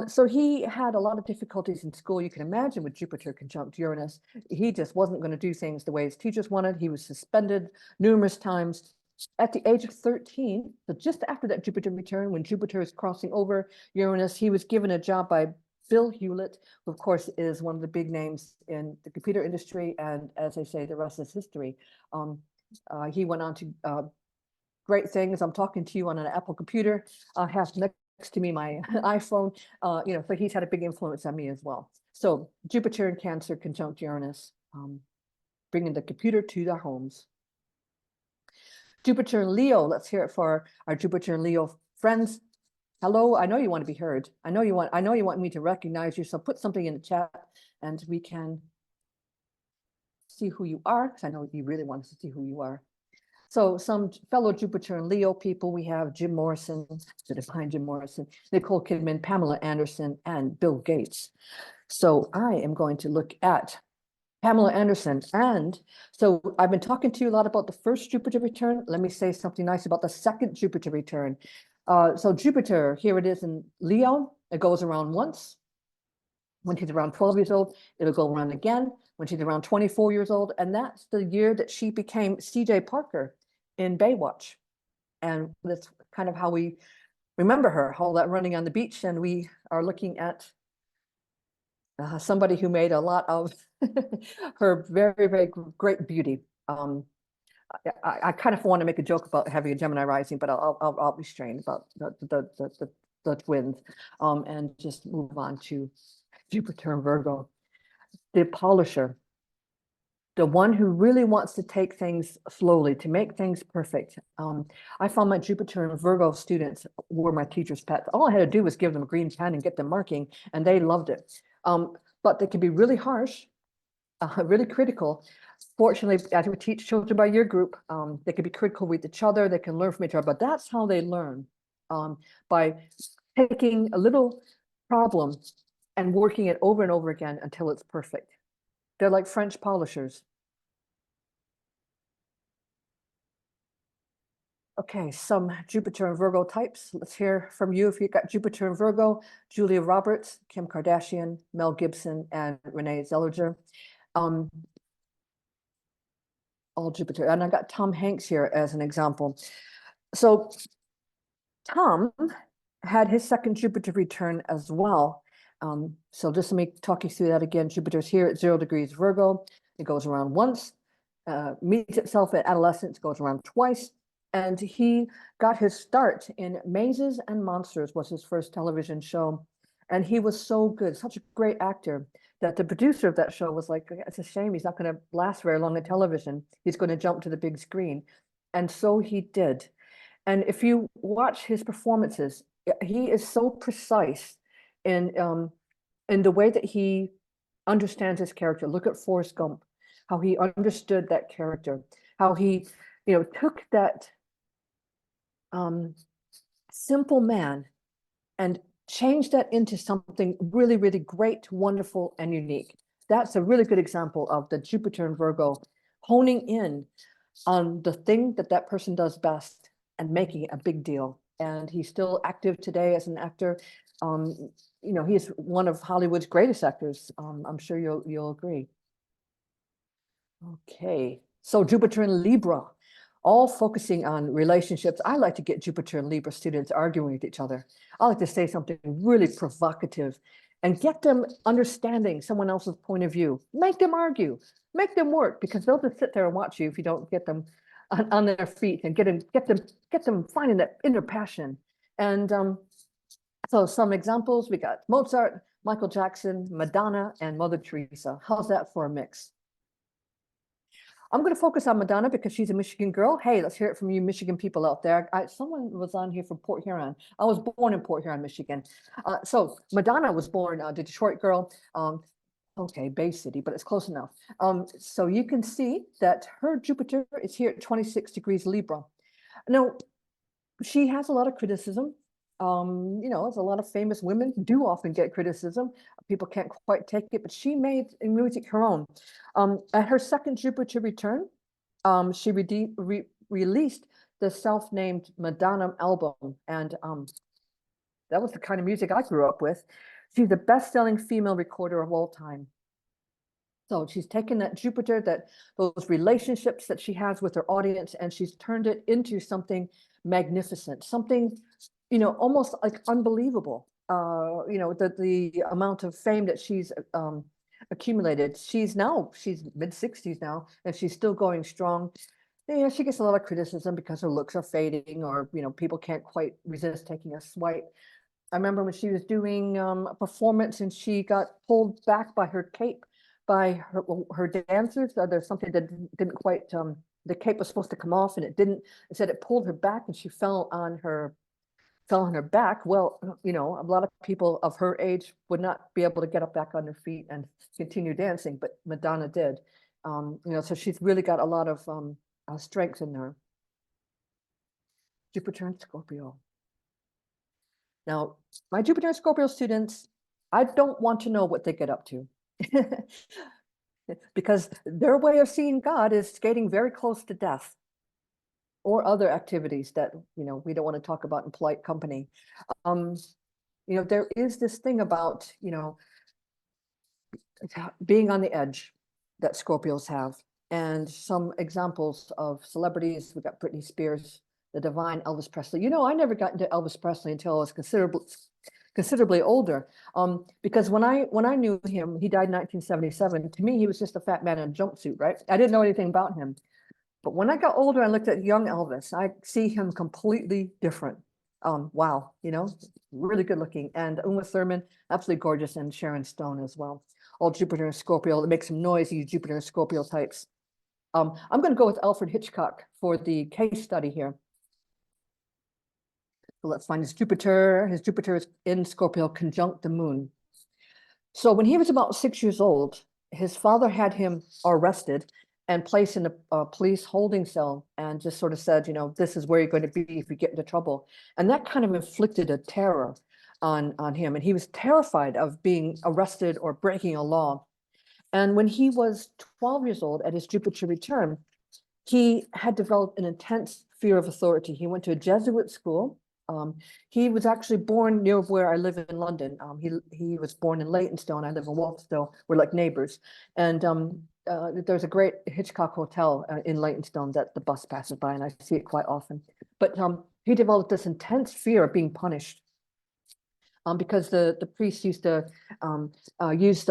So he had a lot of difficulties in school. You can imagine with Jupiter conjunct Uranus, he just wasn't going to do things the way his teachers wanted. He was suspended numerous times. At the age of 13, so just after that Jupiter return, when Jupiter is crossing over Uranus, he was given a job by Bill Hewlett, who of course is one of the big names in the computer industry. And as I say, the rest is history. He went on to great things. I'm talking to you on an Apple computer. I have next to me my iPhone. So he's had a big influence on me as well. So Jupiter and Cancer conjunct Uranus, bringing the computer to their homes. Jupiter and Leo. Let's hear it for our Jupiter and Leo friends. Hello. I know you want to be heard. I know you want me to recognize you. So put something in the chat, and we can see who you are, because I know you really want us to see who you are. So some fellow Jupiter and Leo people, we have Jim Morrison, to define Jim Morrison, Nicole Kidman, Pamela Anderson, and Bill Gates. So I am going to look at Pamela Anderson. And so I've been talking to you a lot about the first Jupiter return. Let me say something nice about the second Jupiter return. So Jupiter, here it is in Leo. It goes around once. When she's around 12 years old, it'll go around again when she's around 24 years old. And that's the year that she became CJ Parker in Baywatch. And that's kind of how we remember her, all that running on the beach. And we are looking at somebody who made a lot of her very, very great beauty. I kind of want to make a joke about having a Gemini rising, but I'll restrain about the twins and just move on to Jupiter and Virgo. The polisher, the one who really wants to take things slowly, to make things perfect. I found my Jupiter and Virgo students were my teacher's pets. All I had to do was give them a green pen and get them marking, and they loved it. But they can be really harsh, really critical. Fortunately, as we teach children by year group, they can be critical with each other. They can learn from each other, but that's how they learn, by taking a little problem and working it over and over again until it's perfect. They're like French polishers. Okay, some Jupiter and Virgo types. Let's hear from you if you got Jupiter and Virgo. Julia Roberts, Kim Kardashian, Mel Gibson, and Renee Zellweger. All Jupiter. And I got Tom Hanks here as an example. So Tom had his second Jupiter return as well. So just let me talk you through that again. Jupiter's here at 0 degrees Virgo. It goes around once, meets itself at adolescence, goes around twice. And he got his start in Mazes and Monsters, was his first television show. And he was so good, such a great actor, that the producer of that show was like, it's a shame he's not going to last very long on television. He's going to jump to the big screen. And so he did. And if you watch his performances, he is so precise in the way that he understands his character. Look at Forrest Gump, how he understood that character, how he, took that simple man and changed that into something really, really great, wonderful, and unique. That's a really good example of the Jupiter and Virgo honing in on the thing that that person does best and making it a big deal. And he's still active today as an actor. He's one of Hollywood's greatest actors. I'm sure you'll agree. Okay, so Jupiter and Libra, all focusing on relationships. I like to get Jupiter and Libra students arguing with each other. I like to say something really provocative and get them understanding someone else's point of view. Make them argue, make them work, because they'll just sit there and watch you if you don't get them on their feet and get them finding that inner passion. And so some examples, we got Mozart, Michael Jackson, Madonna, and Mother Teresa. How's that for a mix? I'm going to focus on Madonna because she's a Michigan girl. Hey, let's hear it from you Michigan people out there. Someone was on here from Port Huron. I was born in Port Huron, Michigan. So Madonna was born, the Detroit girl. Okay, Bay City, but it's close enough. So you can see that her Jupiter is here at 26 degrees Libra. Now, she has a lot of criticism. As a lot of famous women do often get criticism. People can't quite take it, but she made music her own. At her second Jupiter return, she released the self-named Madonna album. And that was the kind of music I grew up with. She's the best-selling female recorder of all time. So she's taken that Jupiter, those relationships that she has with her audience, and she's turned it into something magnificent, something almost like unbelievable. The amount of fame that she's accumulated. She's mid-60s now, and she's still going strong. Yeah, she gets a lot of criticism because her looks are fading, or people can't quite resist taking a swipe. I remember when she was doing a performance and she got pulled back by her cape by her dancers. There's something that didn't quite. The cape was supposed to come off, and it didn't. It said it pulled her back, and she fell on her back. Well, a lot of people of her age would not be able to get up back on their feet and continue dancing, but Madonna did. So she's really got a lot of strength in her. Jupiter and Scorpio. Now, my Jupiter and Scorpio students, I don't want to know what they get up to. Because their way of seeing God is skating very close to death, or other activities that we don't want to talk about in polite company. There is this thing about being on the edge that Scorpios have, and some examples of celebrities. We got Britney Spears, the divine Elvis Presley. I never got into Elvis Presley until I was considerably older. Because when I knew him, he died in 1977. To me, he was just a fat man in a jumpsuit, right? I didn't know anything about him. But when I got older, I looked at young Elvis. I see him completely different. Wow, really good looking. And Uma Thurman, absolutely gorgeous, and Sharon Stone as well. All Jupiter and Scorpio. It makes some noise, you Jupiter and Scorpio types. I'm going to go with Alfred Hitchcock for the case study here. So let's find his Jupiter. His Jupiter is in Scorpio conjunct the moon. So when he was about 6 years old, his father had him arrested and placed in a police holding cell, and just sort of said, this is where you're going to be if you get into trouble. And that kind of inflicted a terror on him. And he was terrified of being arrested or breaking a law. And when he was 12 years old at his Jupiter return, he had developed an intense fear of authority. He went to a Jesuit school. He was actually born near where I live in London. He was born in Leytonstone. I live in Walthamstow. We're like neighbors. And there's a great Hitchcock hotel in Leytonstone that the bus passes by, and I see it quite often. But he developed this intense fear of being punished. Because the priests used to use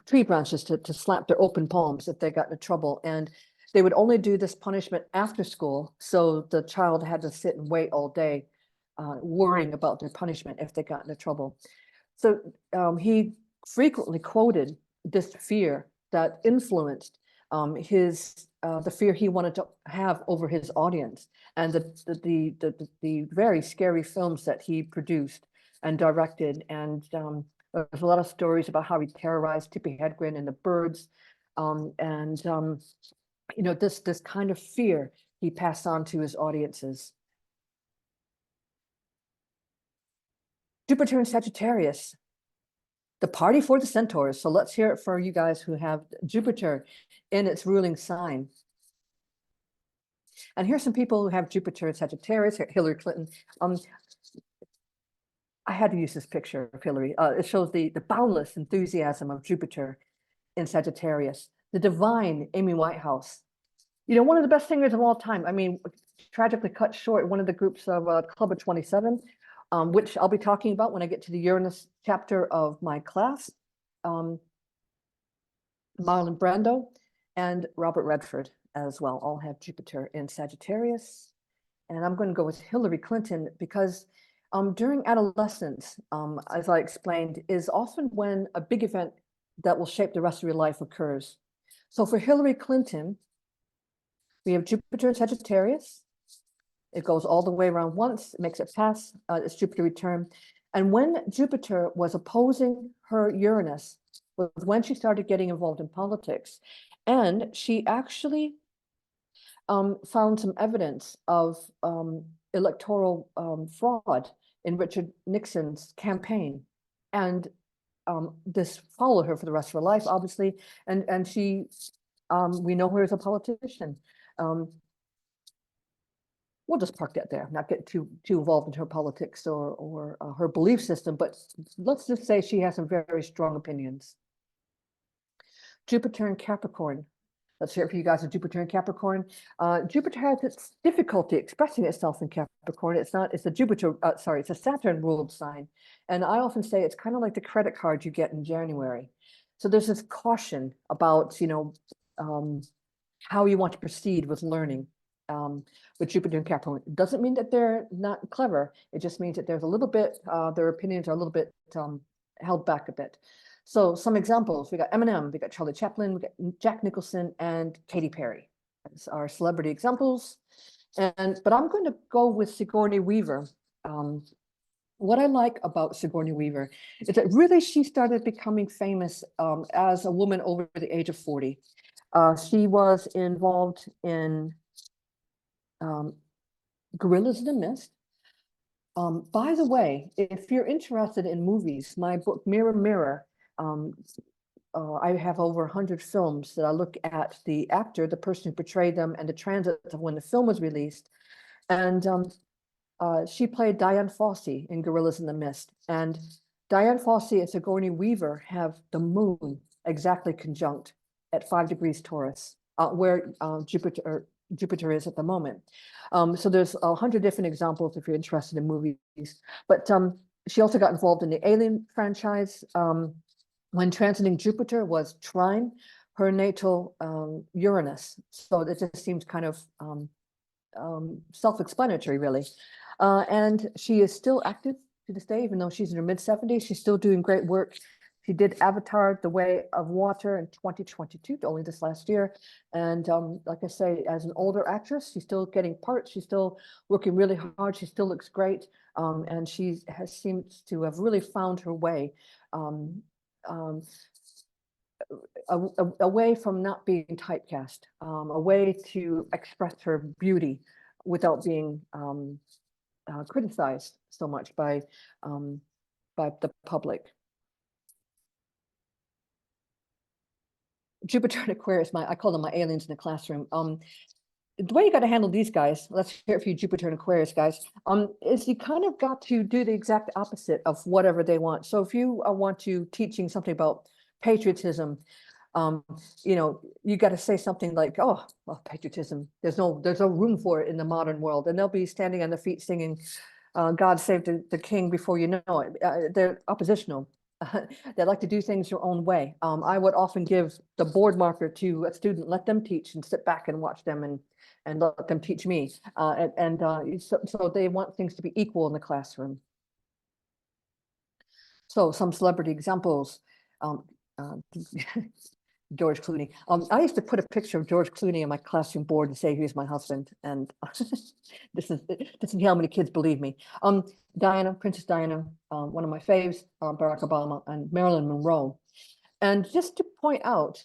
tree branches to slap their open palms if they got into trouble. And they would only do this punishment after school. So the child had to sit and wait all day, worrying about their punishment if they got into trouble. So he frequently quoted this fear that influenced the fear he wanted to have over his audience, and the very scary films that he produced and directed. And there's a lot of stories about how he terrorized Tippi Hedren and the birds, you know, this kind of fear he passed on to his audiences. Jupiter in Sagittarius, the party for the centaurs. So let's hear it for you guys who have Jupiter in its ruling sign. And here's some people who have Jupiter in Sagittarius. Hillary Clinton. I had to use this picture of Hillary. It shows the boundless enthusiasm of Jupiter in Sagittarius. The divine Amy Whitehouse. You know, one of the best singers of all time. I mean, tragically cut short, one of the groups of Club of 27, which I'll be talking about when I get to the Uranus chapter of my class. Marlon Brando and Robert Redford as well all have Jupiter in Sagittarius. And I'm going to go with Hillary Clinton because during adolescence, as I explained, is often when a big event that will shape the rest of your life occurs. So for Hillary Clinton, we have Jupiter in Sagittarius. It goes all the way around once, it makes it pass, it's Jupiter return. And when Jupiter was opposing her Uranus, was when she started getting involved in politics. And she actually found some evidence of electoral fraud in Richard Nixon's campaign. And this followed her for the rest of her life, obviously. And she, we know her as a politician. We'll just park that there, not get too involved in her politics or her belief system, but let's just say she has some very strong opinions. Jupiter in Capricorn. Let's hear it for you guys with Jupiter in Capricorn. Jupiter has its difficulty expressing itself in Capricorn. It's a Jupiter, sorry, it's a Saturn ruled sign. And I often say it's kind of like the credit card you get in January. So there's this caution about, you know, how you want to proceed with learning. With Jupiter and Capricorn, it doesn't mean that they're not clever. It just means that there's a little bit, their opinions are a little bit held back a bit. So some examples, we got Eminem, we got Charlie Chaplin, we got Jack Nicholson, and Katy Perry. That's our celebrity examples. But I'm going to go with Sigourney Weaver. What I like about Sigourney Weaver is that really she started becoming famous as a woman over the age of 40. She was involved in Gorillas in the Mist. By the way, if you're interested in movies, my book Mirror Mirror, I have over 100 films that I look at the actor, the person who portrayed them, and the transit of when the film was released. And she played Diane Fossey in Gorillas in the Mist. And Diane Fossey and Sigourney Weaver have the moon exactly conjunct at 5 degrees Taurus, where Jupiter is at the moment. So there's 100 different examples if you're interested in movies. But she also got involved in the Alien franchise. When transiting Jupiter was trine her natal Uranus. So it just seems kind of self-explanatory, really. And she is still active to this day, even though she's in her mid-70s. She's still doing great work. She did Avatar: The Way of Water in 2022, only this last year. And like I say, as an older actress, she's still getting parts. She's still working really hard. She still looks great. And she seems to have really found her way, away from not being typecast, a way to express her beauty without being criticized so much by the public. Jupiter and Aquarius, I call them my aliens in the classroom. the way you got to handle these guys, let's hear it for you, Jupiter and Aquarius guys, is you kind of got to do the exact opposite of whatever they want. So if you want to teaching something about patriotism, you know, you got to say something like, oh, well, patriotism, there's no room for it in the modern world. And they'll be standing on their feet singing, God save the king before you know it. They're oppositional. They like to do things their own way. I would often give the board marker to a student, let them teach and sit back and watch them and let them teach me. So they want things to be equal in the classroom. So some celebrity examples. George Clooney. I used to put a picture of George Clooney on my classroom board and say, he's my husband. And this is how many kids believe me. Diana, Princess Diana, one of my faves, Barack Obama, and Marilyn Monroe. And just to point out,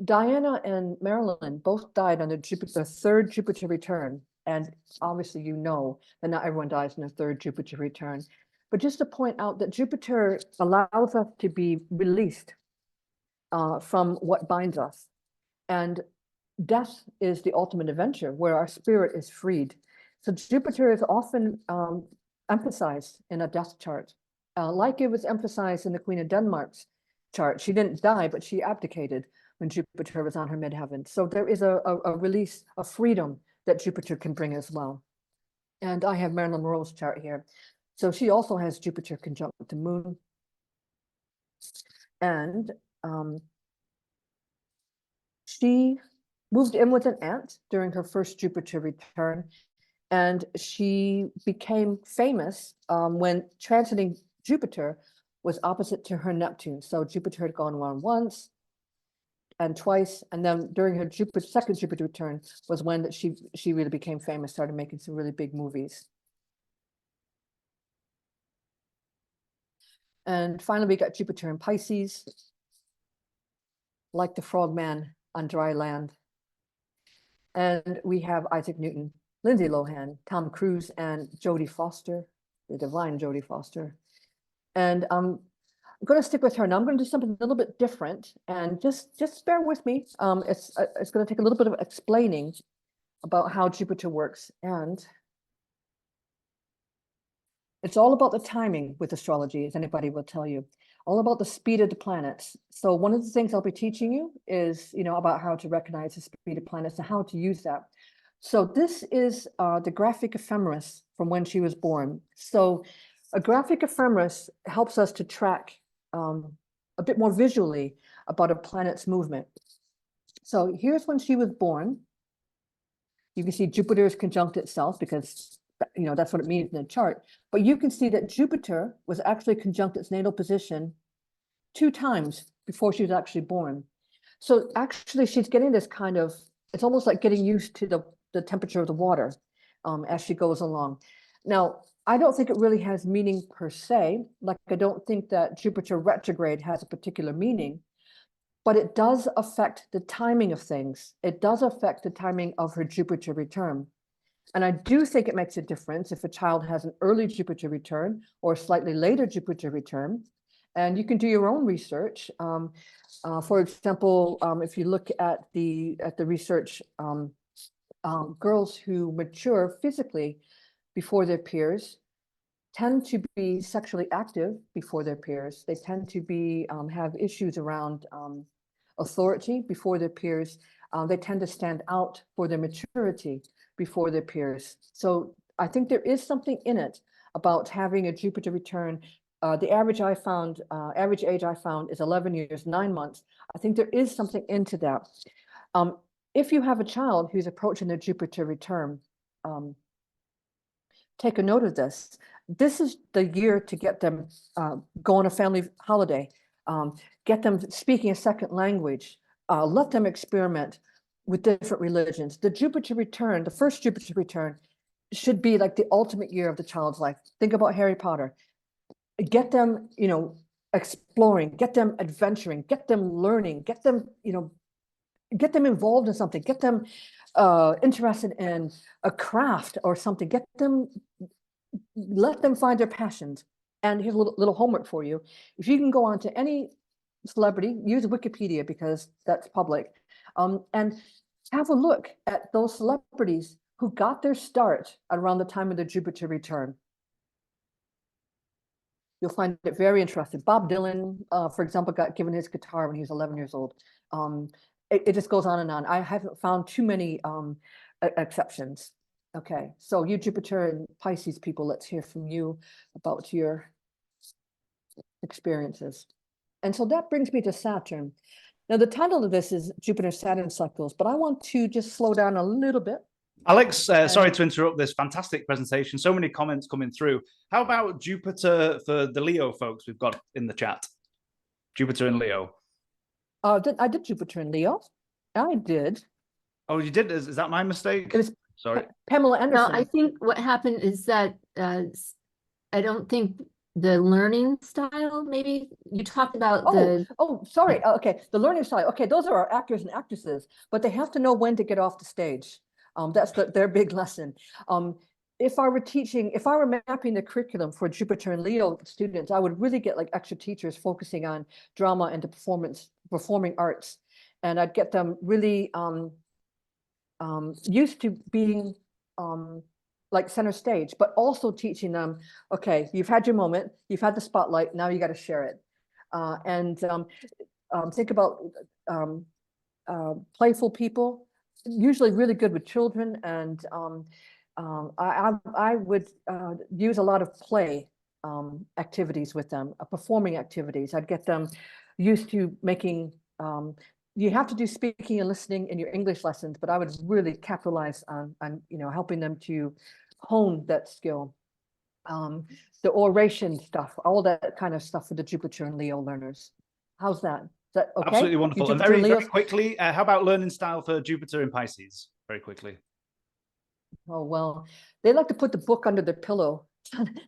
Diana and Marilyn both died on the third Jupiter return. And obviously, you know that not everyone dies in their third Jupiter return. But just to point out that Jupiter allows us to be released from what binds us. And death is the ultimate adventure where our spirit is freed. So Jupiter is often emphasized in a death chart, like it was emphasized in the Queen of Denmark's chart. She didn't die, but she abdicated when Jupiter was on her midheaven. So there is a release of freedom that Jupiter can bring as well. And I have Marilyn Monroe's chart here. So she also has Jupiter conjunct the moon. And she moved in with an aunt during her first Jupiter return, and she became famous when transiting Jupiter was opposite to her Neptune. So Jupiter had gone around once and twice, and then during her second Jupiter return was when that she really became famous, started making some really big movies. And finally, we got Jupiter in Pisces, like the frogman on dry land. And we have Isaac Newton, Lindsay Lohan, Tom Cruise, and Jodie Foster, the divine Jodie Foster. And I'm going to stick with her. Now I'm going to do something a little bit different, and just bear with me. It's going to take a little bit of explaining about how Jupiter works, and it's all about the timing with astrology, as anybody will tell you. All about the speed of the planets. So one of the things I'll be teaching you is, about how to recognize the speed of planets and how to use that. So this is the graphic ephemeris from when she was born. So a graphic ephemeris helps us to track a bit more visually about a planet's movement. So here's when she was born. You can see Jupiter is conjunct itself because that's what it means in the chart. But you can see that Jupiter was actually conjunct its natal position 2 times before she was actually born. So actually she's getting this kind of, it's almost like getting used to the temperature of the water as she goes along. Now, I don't think it really has meaning per se. Like, I don't think that Jupiter retrograde has a particular meaning, but it does affect the timing of things. It does affect the timing of her Jupiter return. And I do think it makes a difference if a child has an early Jupiter return or a slightly later Jupiter return. And you can do your own research. For example, if you look at the research, girls who mature physically before their peers tend to be sexually active before their peers. They tend to be have issues around authority before their peers. They tend to stand out for their maturity before their peers. So I think there is something in it about having a Jupiter return. The average age I found is 11 years, 9 months. I think there is something into that. If you have a child who's approaching their Jupiter return, take a note of this. This is the year to get them go on a family holiday, get them speaking a second language, let them experiment with different religions. The Jupiter return, the first Jupiter return, should be like the ultimate year of the child's life. Think about Harry Potter. Get them, exploring, get them adventuring, get them learning, get them, get them involved in something, get them interested in a craft or something, let them find their passions. And here's a little homework for you. If you can go on to any celebrity, use Wikipedia because that's public, and have a look at those celebrities who got their start around the time of the Jupiter return. You'll find it very interesting. Bob Dylan, for example, got given his guitar when he was 11 years old. It just goes on and on. I haven't found too many exceptions. Okay, so you Jupiter and Pisces people, let's hear from you about your experiences. And so that brings me to Saturn. Now, the title of this is Jupiter-Saturn cycles, but I want to just slow down a little bit. Alex, sorry to interrupt this fantastic presentation. So many comments coming through. How about Jupiter for the Leo folks we've got in the chat? Jupiter and Leo. I did Jupiter and Leo. I did. Oh, you did? Is that my mistake? It was Sorry. Pamela Anderson. No, I think what happened is that I don't think the learning style, maybe you talked about sorry. Okay, the learning style. Okay, those are our actors and actresses, but they have to know when to get off the stage. That's their big lesson. If I were mapping the curriculum for Jupiter and Leo students, I would really get like extra teachers focusing on drama and the performing arts. And I'd get them really used to being like center stage, but also teaching them, okay, you've had your moment, you've had the spotlight, now you got to share it. Think about playful people, usually really good with children, and I would use a lot of play activities with them, performing activities. I'd get them used to making, you have to do speaking and listening in your English lessons, but I would really capitalize on helping them to hone that skill. The oration stuff, all that kind of stuff for the Jupiter and Leo learners. How's that? Is that okay? Absolutely wonderful. And very quickly, how about learning style for Jupiter and Pisces? Very quickly. Oh, well, they like to put the book under their pillow.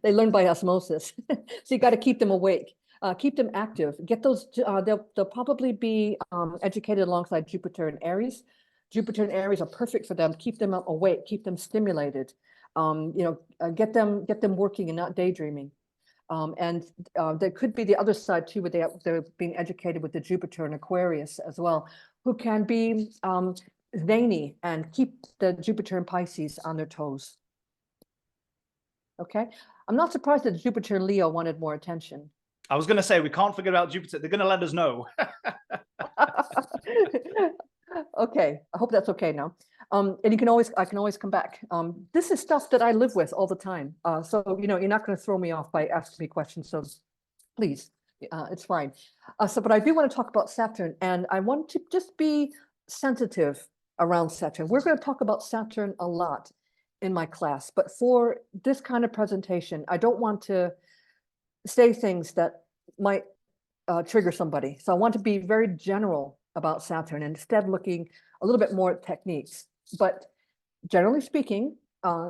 They learn by osmosis. So you got to keep them awake. Keep them active. Get those. They'll probably be educated alongside Jupiter and Aries. Jupiter and Aries are perfect for them. Keep them awake. Keep them stimulated. Get them working and not daydreaming. And there could be the other side too, where they're being educated with the Jupiter and Aquarius as well, who can be zany and keep the Jupiter and Pisces on their toes. Okay, I'm not surprised that Jupiter and Leo wanted more attention. I was going to say, we can't forget about Jupiter. They're going to let us know. Okay, I hope that's okay now. And I can always come back. This is stuff that I live with all the time. So, you're not going to throw me off by asking me questions. So please, it's fine. But I do want to talk about Saturn, and I want to just be sensitive around Saturn. We're going to talk about Saturn a lot in my class, but for this kind of presentation, I don't want to say things that might trigger somebody. So I want to be very general about Saturn and instead looking a little bit more at techniques. But generally speaking,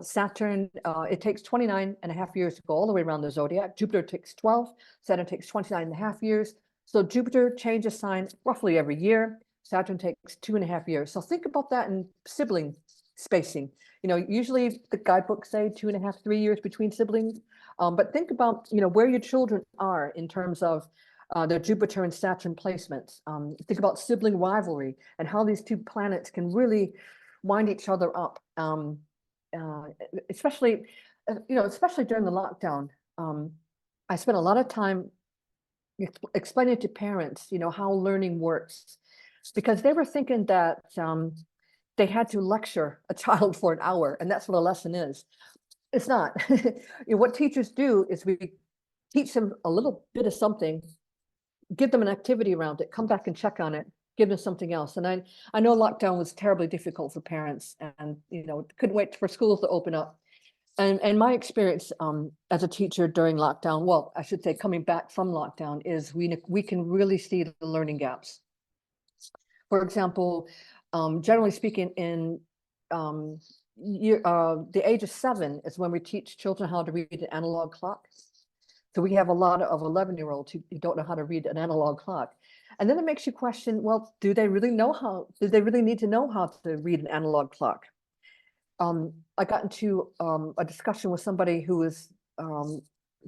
Saturn, it takes 29.5 years to go all the way around the zodiac. Jupiter takes 12, Saturn takes 29.5 years. So Jupiter changes sign roughly every year. Saturn takes 2.5 years. So think about that in sibling spacing. Usually the guidebooks say 2.5, 3 years between siblings. But think about, where your children are in terms of their Jupiter and Saturn placements. Think about sibling rivalry and how these two planets can really wind each other up. Especially during the lockdown. I spent a lot of time explaining to parents, how learning works, because they were thinking that they had to lecture a child for an hour, and that's what a lesson is. It's not. What teachers do is we teach them a little bit of something, give them an activity around it, come back and check on it, give them something else. And I know lockdown was terribly difficult for parents, and couldn't wait for schools to open up. And my experience as a teacher during lockdown, well, I should say coming back from lockdown, is we can really see the learning gaps. For example, generally speaking, in the age of 7 is when we teach children how to read an analog clock. So we have a lot of 11-year-olds who don't know how to read an analog clock. And then it makes you question, well, do they really need to know how to read an analog clock? I got into a discussion with somebody who was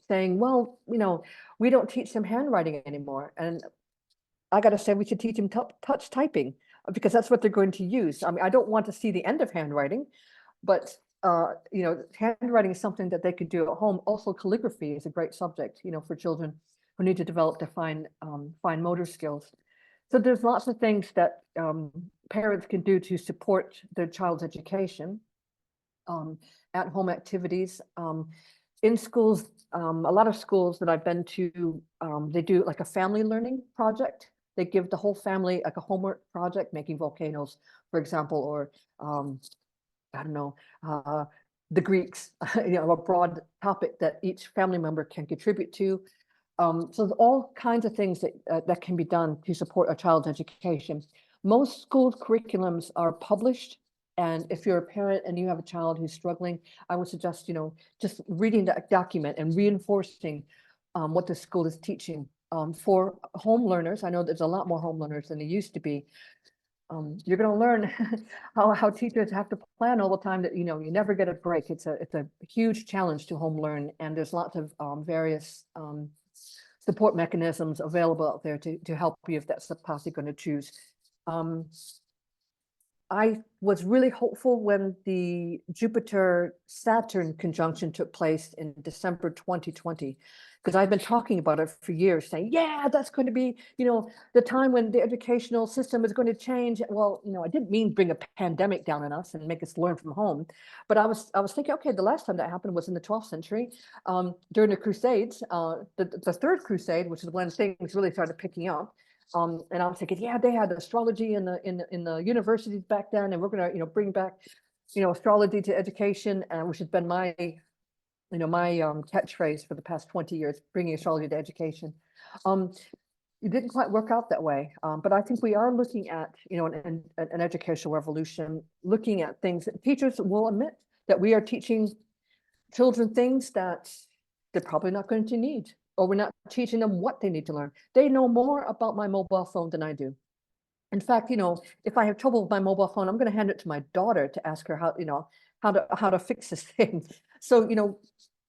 saying, well, we don't teach them handwriting anymore. And I got to say, we should teach them touch typing. because that's what they're going to use. I mean, I don't want to see the end of handwriting, but you know, handwriting is something that they could do at home. Also, calligraphy is a great subject, you know, for children who need to develop their fine motor skills. So there's lots of things that parents can do to support their child's education. At-home activities. In schools, a lot of schools that I've been to, they do like a family learning project. They give the whole family like a homework project, making volcanoes, for example, or I don't know, the Greeks, you know, a broad topic that each family member can contribute to. So there's all kinds of things that that can be done to support a child's education. Most school curriculums are published, and if you're a parent and you have a child who's struggling, I would suggest, you know, just reading that document and reinforcing what the school is teaching. For home learners, I know there's a lot more home learners than there used to be. You're going to learn how teachers have to plan all the time, that, you know, you never get a break. It's a huge challenge to home learn, and there's lots of various support mechanisms available out there to help you if that's the path you're going to choose. I was really hopeful when the Jupiter-Saturn conjunction took place in December 2020, because I've been talking about it for years, saying, yeah, that's going to be, you know, the time when the educational system is going to change. Well, you know, I didn't mean bring a pandemic down on us and make us learn from home, but I was thinking, okay, the last time that happened was in the 12th century, during the Crusades, the Third Crusade, which is when things really started picking up. And I was thinking, yeah, they had astrology in the universities back then, and we're gonna, you know, bring back, you know, astrology to education, which has been my, you know, my catchphrase for the past 20 years, bringing astrology to education. It didn't quite work out that way, but I think we are looking at, you know, an educational revolution, looking at things that teachers will admit that we are teaching children things that they're probably not going to need, or we're not teaching them what they need to learn. They know more about my mobile phone than I do. In fact, you know, if I have trouble with my mobile phone, I'm going to hand it to my daughter to ask her how, you know, how to fix this thing. So, you know,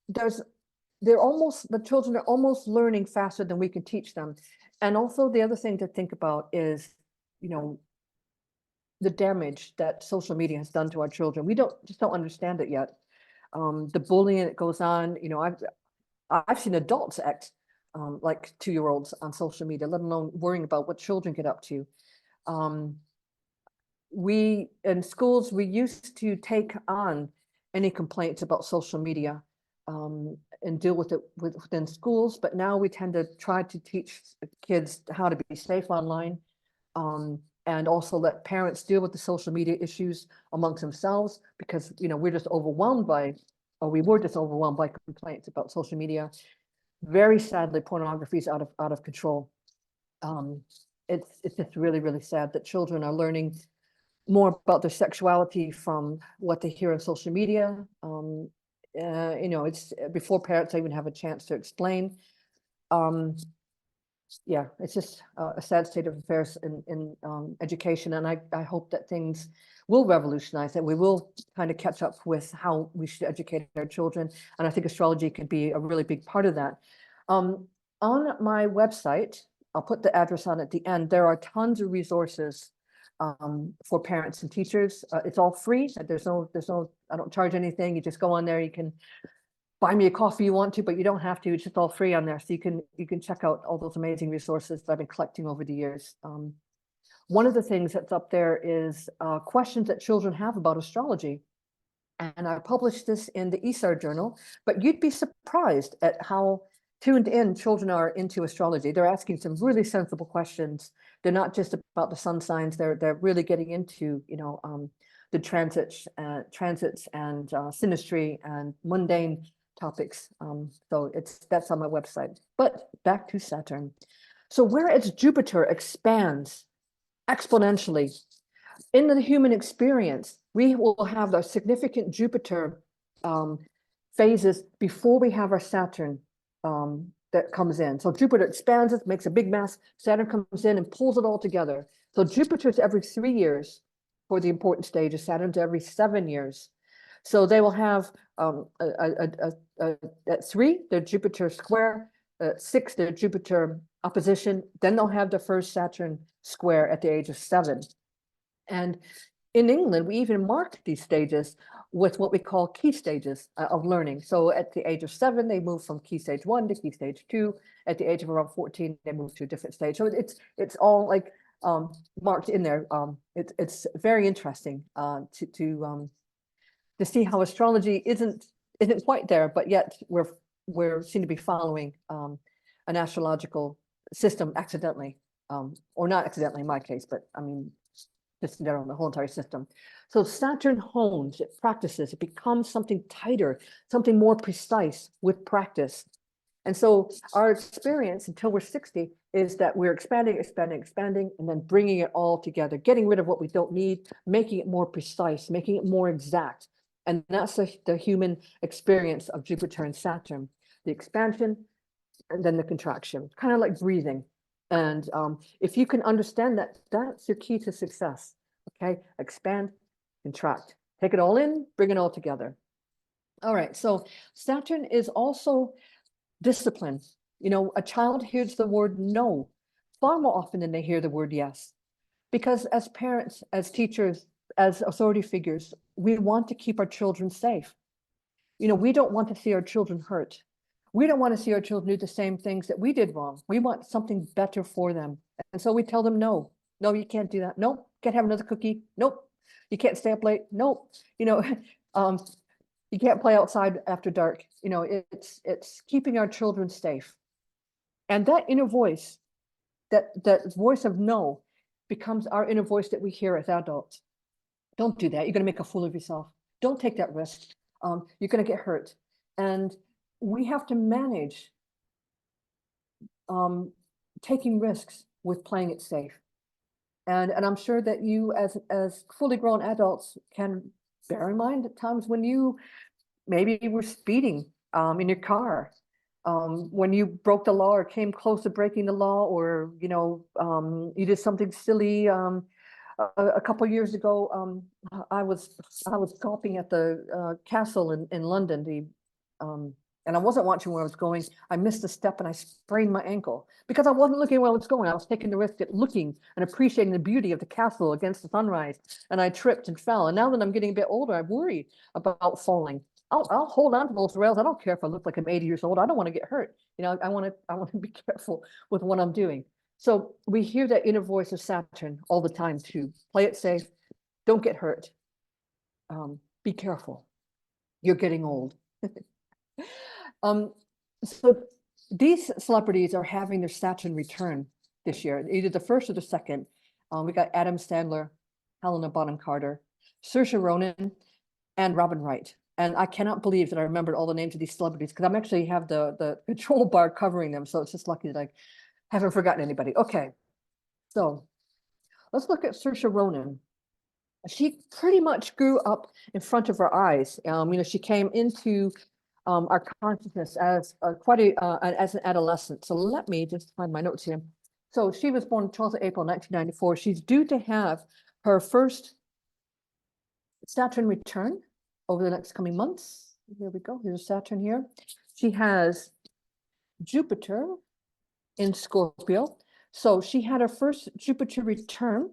the children are almost learning faster than we can teach them. And also the other thing to think about is, you know, the damage that social media has done to our children. We just don't understand it yet. The bullying that goes on, you know, I've seen adults act like 2-year-olds on social media, let alone worrying about what children get up to. We, in schools, we used to take on any complaints about social media and deal with it within schools, but now we tend to try to teach kids how to be safe online, and also let parents deal with the social media issues amongst themselves, because, you know, we're just overwhelmed by, or we were just overwhelmed by complaints about social media. Very sadly, pornography is out of control. It's just really, really sad that children are learning more about their sexuality from what they hear on social media. You know, it's before parents even have a chance to explain. Yeah, it's just a sad state of affairs in education, and I hope that things will revolutionize, that we will kind of catch up with how we should educate our children, and I think astrology could be a really big part of that. On my website, I'll put the address on at the end, there are tons of resources for parents and teachers. It's all free. There's no, I don't charge anything. You just go on there, you can buy me a coffee you want to, but you don't have to. It's just all free on there. So you can check out all those amazing resources that I've been collecting over the years. One of the things that's up there is questions that children have about astrology. And I published this in the ESAR journal, but you'd be surprised at how tuned in children are into astrology. They're asking some really sensible questions. They're not just about the sun signs. They're really getting into, you know, the transits and synastry and mundane topics. So that's on my website. But back to Saturn. So whereas Jupiter expands exponentially in the human experience, we will have the significant Jupiter phases before we have our Saturn that comes in. So Jupiter expands it, makes a big mess. Saturn comes in and pulls it all together. So Jupiter's every 3 years for the important stages. Saturn's every 7 years. So they will have at 3, their Jupiter square, 6, their Jupiter opposition. Then they'll have the first Saturn square at the age of 7. And in England, we even marked these stages with what we call key stages of learning. So at the age of 7, they move from key stage 1 to key stage 2. At the age of around 14, they move to a different stage. So it's all like marked in there. It's very interesting to see how astrology isn't quite there, but yet we're seem to be following an astrological system accidentally, or not accidentally in my case, but I mean, just in general, the whole entire system. So Saturn hones, it practices, it becomes something tighter, something more precise with practice. And so our experience until we're 60 is that we're expanding, and then bringing it all together, getting rid of what we don't need, making it more precise, making it more exact. And that's the human experience of Jupiter and Saturn, the expansion and then the contraction, kind of like breathing. And if you can understand that, that's your key to success. Okay, expand, contract, take it all in, bring it all together. All right, so Saturn is also discipline. You know, a child hears the word no far more often than they hear the word yes. Because as parents, as teachers, as authority figures, we want to keep our children safe. You know, we don't want to see our children hurt. We don't want to see our children do the same things that we did wrong. We want something better for them. And so we tell them, no, you can't do that. Nope, can't have another cookie. Nope, you can't stay up late. Nope, you know, you can't play outside after dark. You know, it's keeping our children safe. And that inner voice, that voice of no, becomes our inner voice that we hear as adults. Don't do that. You're going to make a fool of yourself. Don't take that risk. You're going to get hurt. And we have to manage taking risks with playing it safe. And I'm sure that you as fully grown adults can bear in mind at times when you maybe were speeding in your car, when you broke the law or came close to breaking the law, or, you know, you did something silly. A couple of years ago, I was golfing at the castle in London, and I wasn't watching where I was going. I missed a step and I sprained my ankle because I wasn't looking where I was going. I was taking the risk at looking and appreciating the beauty of the castle against the sunrise, and I tripped and fell. And now that I'm getting a bit older, I worry about falling. I'll hold on to those rails. I don't care if I look like I'm 80 years old. I don't want to get hurt. You know, I want to be careful with what I'm doing. So we hear that inner voice of Saturn all the time too. Play it safe. Don't get hurt. Be careful. You're getting old. So these celebrities are having their Saturn return this year, either the first or the second. We got Adam Sandler, Helena Bonham Carter, Saoirse Ronan, and Robin Wright. And I cannot believe that I remembered all the names of these celebrities because I'm actually have the control bar covering them. So it's just lucky that I haven't forgotten anybody. Okay, so let's look at Saoirse Ronan. She pretty much grew up in front of our eyes. You know, she came into our consciousness as as an adolescent. So let me just find my notes here. So she was born 12th of April, 1994. She's due to have her first Saturn return over the next coming months. Here we go. Here's Saturn here. She has Jupiter in Scorpio. So she had her first Jupiter return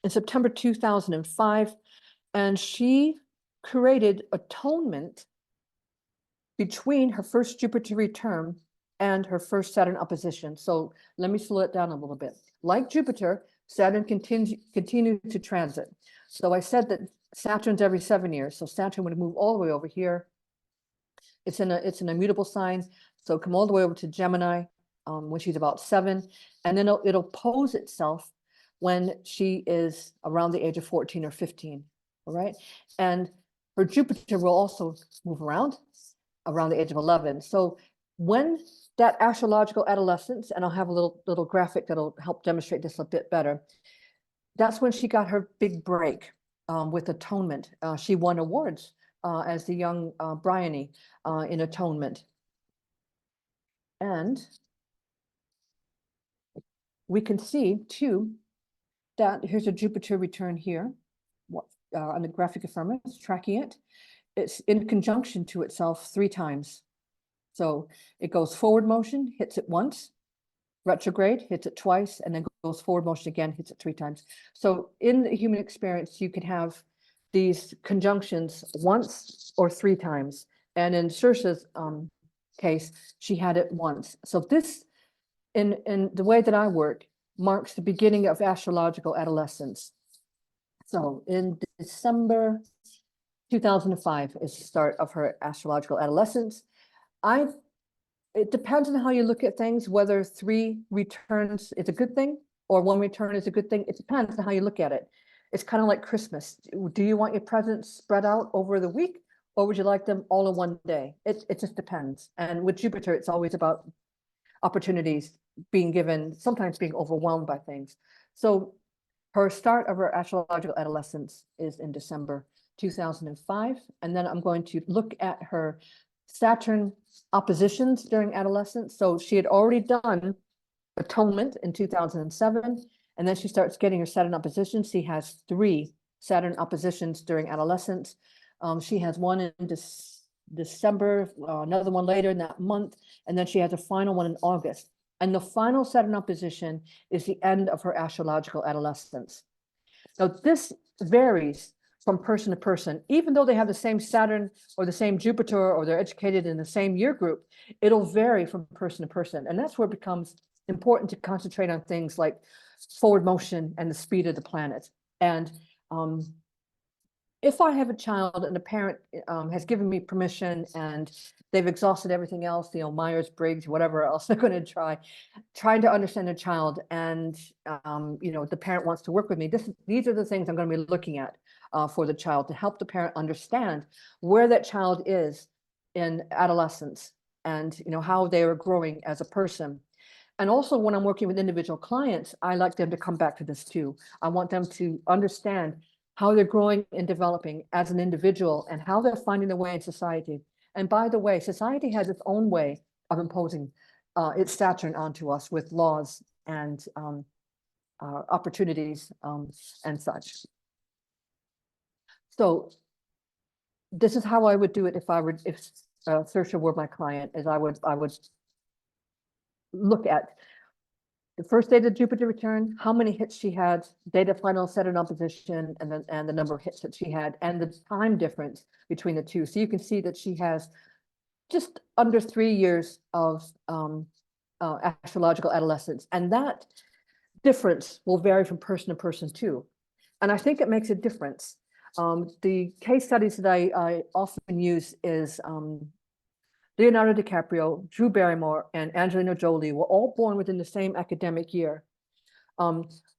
in September 2005, and she created atonement between her first Jupiter return and her first Saturn opposition. So let me slow it down a little bit. Like Jupiter, Saturn continued to transit. So I said that Saturn's every 7 years. So Saturn would move all the way over here. It's an immutable sign. So come all the way over to Gemini when she's about 7. And then it'll pose itself when she is around the age of 14 or 15. All right. And her Jupiter will also move around the age of 11. So when that astrological adolescence, and I'll have a little graphic that'll help demonstrate this a bit better, that's when she got her big break with atonement. She won awards as the young Bryony in atonement. And we can see too that here's a Jupiter return here on the graphic affirmer, it's tracking it. It's in conjunction to itself 3 times. So it goes forward motion, hits it once, retrograde, hits it twice, and then goes forward motion again, hits it 3 times. So in the human experience, you can have these conjunctions once or 3 times. And in Saoirse's case, she had it once. So this, in the way that I work, marks the beginning of astrological adolescence. So in December 2005 is the start of her astrological adolescence. It depends on how you look at things, whether 3 returns is a good thing or 1 return is a good thing. It depends on how you look at it. It's kind of like Christmas. Do you want your presents spread out over the week, or would you like them all in one day? It just depends. And with Jupiter, it's always about opportunities being given, sometimes being overwhelmed by things. So her start of her astrological adolescence is in December 2005. And then I'm going to look at her Saturn oppositions during adolescence. So she had already done atonement in 2007, and then she starts getting her Saturn oppositions. She has 3 Saturn oppositions during adolescence. She has one in December, another one later in that month, and then she has a final one in August. And the final Saturn opposition is the end of her astrological adolescence. Now, this varies from person to person. Even though they have the same Saturn or the same Jupiter, or they're educated in the same year group, it'll vary from person to person. And that's where it becomes important to concentrate on things like forward motion and the speed of the planet. And if I have a child and the parent has given me permission and they've exhausted everything else, you know, Myers-Briggs, whatever else they're going to trying to understand a child, and you know, the parent wants to work with me, these are the things I'm going to be looking at for the child, to help the parent understand where that child is in adolescence, and you know, how they are growing as a person. And also, when I'm working with individual clients, I like them to come back to this too. I want them to understand how they're growing and developing as an individual, and how they're finding their way in society. And by the way, society has its own way of imposing its Saturn onto us with laws and opportunities and such. So this is how I would do it if Saoirse were my client, is I would look at the first day of the Jupiter return, how many hits she had, date of final Saturn opposition, and the number of hits that she had, and the time difference between the two. So you can see that she has just under 3 years of astrological adolescence, and that difference will vary from person to person too. And I think it makes a difference. The case studies that I often use is Leonardo DiCaprio, Drew Barrymore, and Angelina Jolie were all born within the same academic year.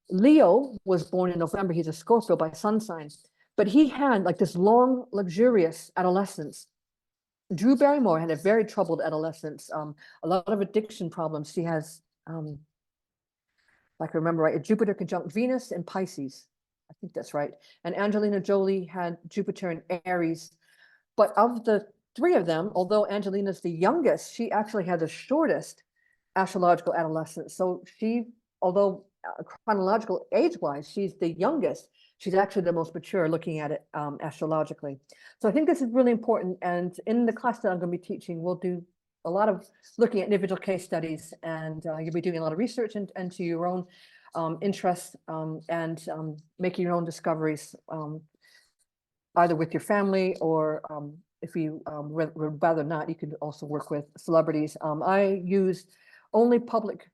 Leo was born in November. He's a Scorpio by sun sign, but he had like this long, luxurious adolescence. Drew Barrymore had a very troubled adolescence, a lot of addiction problems. She has, if I can remember right, a Jupiter conjunct Venus in Pisces. I think that's right. And Angelina Jolie had Jupiter in Aries. But of the 3 of them, although Angelina's the youngest, she actually had the shortest astrological adolescence. So she, although chronological age-wise, she's the youngest, she's actually the most mature looking at it astrologically. So I think this is really important. And in the class that I'm going to be teaching, we'll do a lot of looking at individual case studies, and you'll be doing a lot of research into your own interests and making your own discoveries, either with your family, or if you would rather not, you can also work with celebrities. I use only public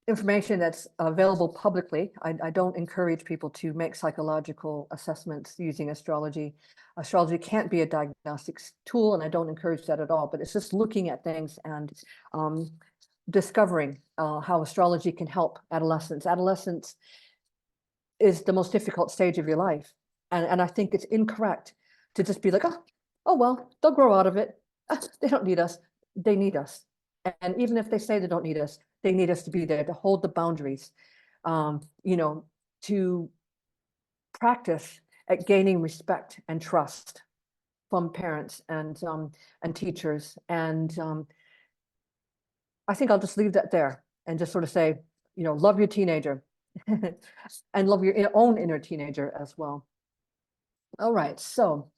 information that's available publicly. I don't encourage people to make psychological assessments using astrology. Astrology can't be a diagnostics tool, and I don't encourage that at all, but it's just looking at things and discovering how astrology can help adolescents. Adolescence is the most difficult stage of your life. And I think it's incorrect to just be like, oh, well, they'll grow out of it. They don't need us. They need us. And even if they say they don't need us, they need us to be there to hold the boundaries, you know, to practice at gaining respect and trust from parents and teachers. And I think I'll just leave that there and just sort of say, you know, love your teenager and love your own inner teenager as well. All right, so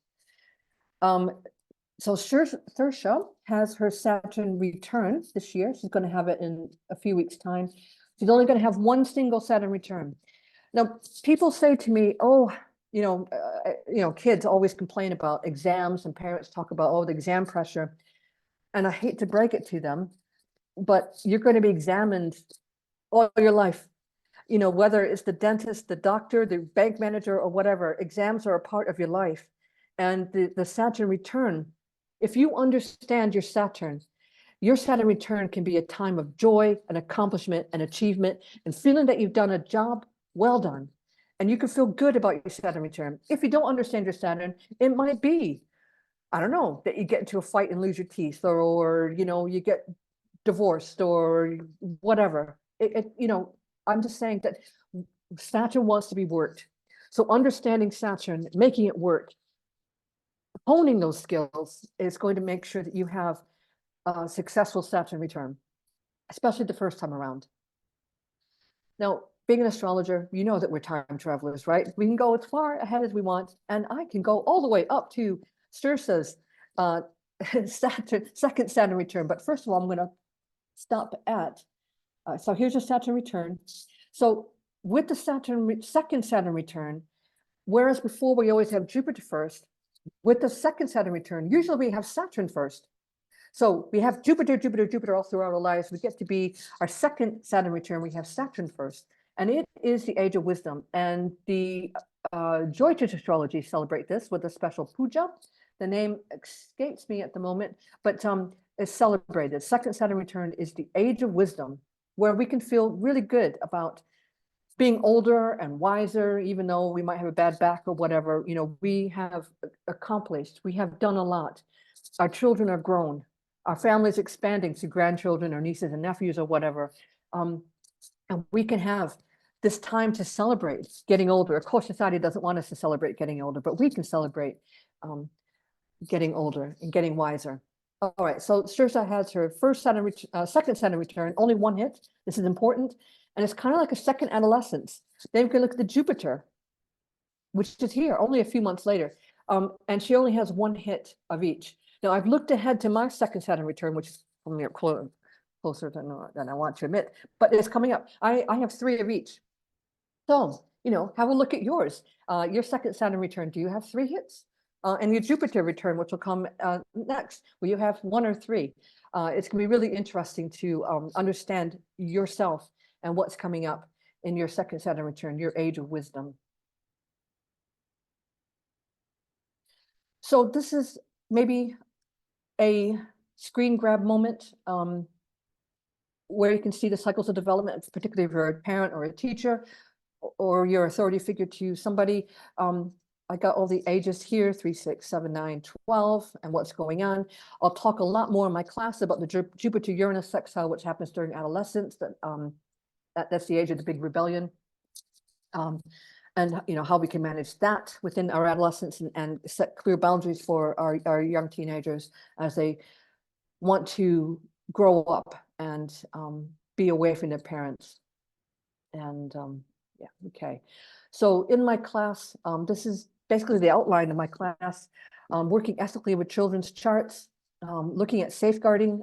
So Saoirse has her Saturn return this year. She's going to have it in a few weeks' time. She's only going to have one single Saturn return. Now, people say to me, oh, kids always complain about exams, and parents talk about, oh, the exam pressure. And I hate to break it to them, but you're going to be examined all your life. Whether it's the dentist, the doctor, the bank manager, or whatever, exams are a part of your life. And the Saturn return, if you understand your Saturn return can be a time of joy and accomplishment and achievement and feeling that you've done a job well done. And you can feel good about your Saturn return. If you don't understand your Saturn, it might be, I don't know, that you get into a fight and lose your teeth, or you get divorced or whatever. I'm just saying that Saturn wants to be worked. So understanding Saturn, making it work, honing those skills is going to make sure that you have a successful Saturn return, especially the first time around. Now, being an astrologer, you know that we're time travelers, right? We can go as far ahead as we want, and I can go all the way up to Saoirse's second Saturn return. But first of all, I'm going to stop at, so here's your Saturn return. So with the second Saturn return, whereas before we always have Jupiter first, with the second Saturn return, usually we have Saturn first. So we have Jupiter all throughout our lives. We get to be our second Saturn return. We have Saturn first. And it is the age of wisdom. And the Jyotish astrology celebrate this with a special puja. The name escapes me at the moment, but it's celebrated. Second Saturn return is the age of wisdom, where we can feel really good about being older and wiser, even though we might have a bad back or whatever. We have accomplished, we have done a lot. Our children are grown. Our family is expanding to grandchildren or nieces and nephews or whatever. And we can have this time to celebrate getting older. Of course, society doesn't want us to celebrate getting older, but we can celebrate getting older and getting wiser. All right, so Saoirse has her second Saturn return, only one hit. This is important. And it's kind of like a second adolescence. Then we can look at the Jupiter, which is here only a few months later. And she only has one hit of each. Now, I've looked ahead to my second Saturn return, which is coming up closer than I want to admit, but it's coming up. I have 3 of each. So, have a look at yours. Your second Saturn return, do you have 3 hits? And your Jupiter return, which will come next, will you have 1 or 3? It's going to be really interesting to understand yourself and what's coming up in your second Saturn return, your age of wisdom. So this is maybe a screen grab moment where you can see the cycles of development, particularly if you're a parent or a teacher or your authority figure to somebody. I got all the ages here, 3, 6, 7, 9, 12, and what's going on. I'll talk a lot more in my class about the Jupiter-Uranus sextile, which happens during adolescence. That's the age of the big rebellion. And how we can manage that within our adolescence and set clear boundaries for our young teenagers as they want to grow up and be away from their parents. And yeah, okay. So in my class, this is basically the outline of my class, working ethically with children's charts, looking at safeguarding.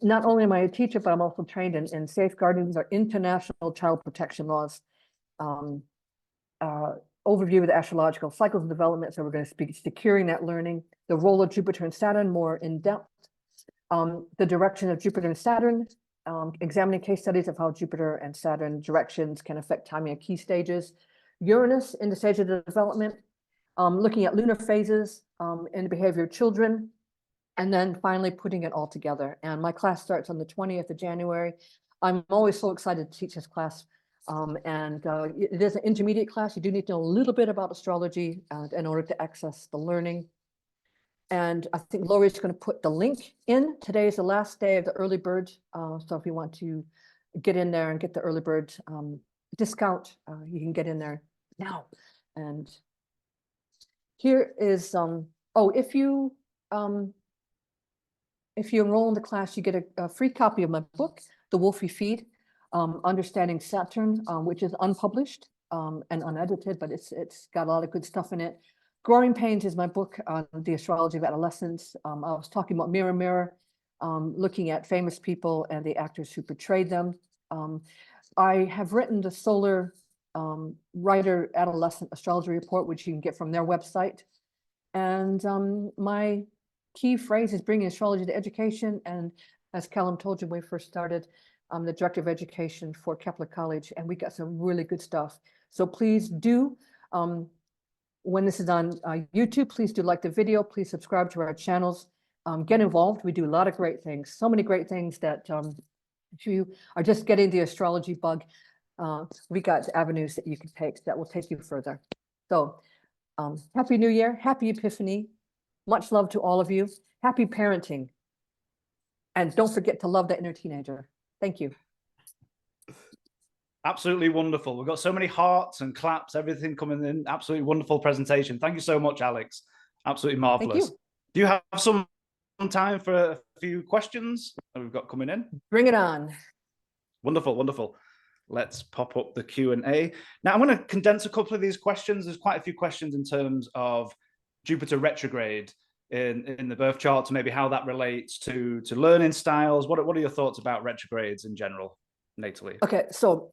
Not only am I a teacher, but I'm also trained in safeguarding. These are international child protection laws. Overview of the astrological cycles of development. So we're going to speak securing that learning, the role of Jupiter and Saturn more in depth, the direction of Jupiter and Saturn, examining case studies of how Jupiter and Saturn directions can affect timing of key stages, Uranus in the stage of the development, looking at lunar phases and the behavior of children, and then finally putting it all together. And my class starts on the 20th of January. I'm always so excited to teach this class. It is an intermediate class. You do need to know a little bit about astrology in order to access the learning. And I think Lori's going to put the link in. Today is the last day of the early bird. So if you want to get in there and get the early bird discount, you can get in there now. And here is, if you enroll in the class, you get a free copy of my book, The Wolfie Feed. Understanding Saturn, which is unpublished and unedited, but it's got a lot of good stuff in it. Growing Pains is my book on the astrology of adolescence. I was talking about Mirror Mirror, looking at famous people and the actors who portrayed them. I have written the Solar Writer Adolescent Astrology Report, which you can get from their website. And my key phrase is bringing astrology to education. And as Callum told you when we first started, I'm the Director of Education for KeplerCollege, and we got some really good stuff. So please do, when this is on YouTube, please do like the video, please subscribe to our channels, get involved. We do a lot of great things, so many great things that if you are just getting the astrology bug, we got avenues that you can take that will take you further. So Happy New Year, happy Epiphany, much love to all of you, happy parenting, and don't forget to love that inner teenager. Thank you. Absolutely wonderful. We've got so many hearts and claps, everything coming in. Absolutely wonderful presentation. Thank you so much, Alex. Absolutely marvelous. Thank you. Do you have some time for a few questions that we've got coming in? Bring it on. Wonderful, wonderful. Let's pop up the Q&A. Now, I'm going to condense a couple of these questions. There's quite a few questions in terms of Jupiter retrograde in the birth chart, to maybe how that relates to learning styles. What are your thoughts about retrogrades in general, natally? Okay, so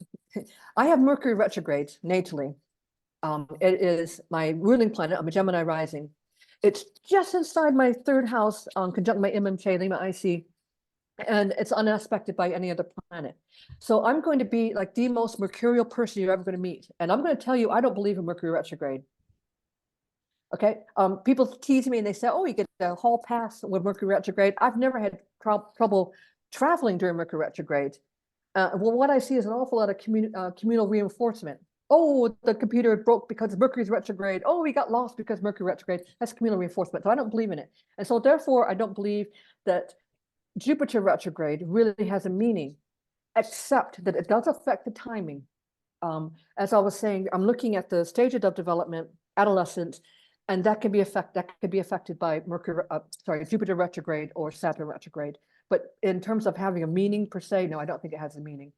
I have Mercury retrograde natally. It is my ruling planet. I'm a Gemini rising. It's just inside my third house, conjunct my MMK, Lima IC, and it's unaspected by any other planet. So I'm going to be like the most mercurial person you're ever going to meet. And I'm going to tell you, I don't believe in Mercury retrograde. Okay, people tease me and they say, oh, you get a hall pass with Mercury retrograde. I've never had trouble traveling during Mercury retrograde. Well, what I see is an awful lot of communal reinforcement. Oh, the computer broke because Mercury's retrograde. Oh, we got lost because Mercury retrograde. That's communal reinforcement. So I don't believe in it. And so therefore, I don't believe that Jupiter retrograde really has a meaning, except that it does affect the timing. As I was saying, I'm looking at the stages of development, adolescence, and that could be affected by Jupiter retrograde or Saturn retrograde. But in terms of having a meaning per se, no, I don't think it has a meaning.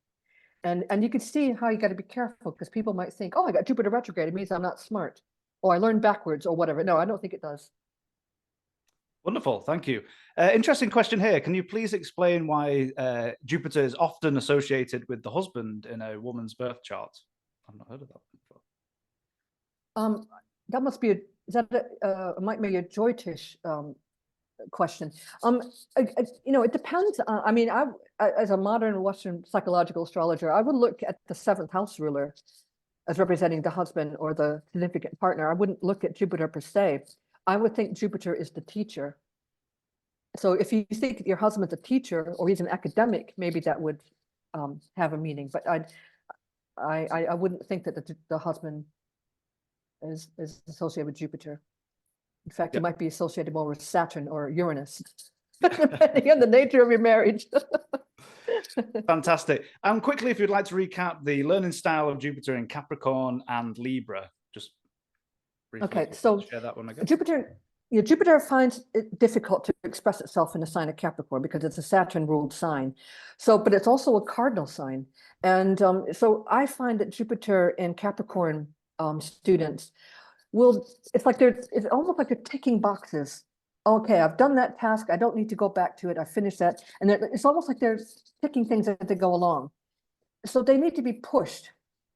And you can see how you got to be careful, because people might think, oh, I got Jupiter retrograde, it means I'm not smart, or I learned backwards or whatever. No, I don't think it does. Wonderful, thank you. Interesting question here. Can you please explain why Jupiter is often associated with the husband in a woman's birth chart? I've not heard of that before. That must be might be a Joytish question. It depends. I mean, as a modern Western psychological astrologer, I would look at the seventh house ruler as representing the husband or the significant partner. I wouldn't look at Jupiter per se. I would think Jupiter is the teacher. So if you think your husband's a teacher or he's an academic, maybe that would have a meaning. But I wouldn't think that the husband is associated with Jupiter. In fact, it might be associated more with Saturn or Uranus, depending on the nature of your marriage. Fantastic. And quickly, if you'd like to recap the learning style of Jupiter in Capricorn and Libra, just briefly. Okay, so share that one again. Jupiter finds it difficult to express itself in the sign of Capricorn because it's a Saturn-ruled sign. So, but it's also a cardinal sign. And so I find that Jupiter in Capricorn students it's almost like they're ticking boxes. Okay, I've done that task. I don't need to go back to it. I finished that. And it's almost like they're ticking things as they go along. So they need to be pushed.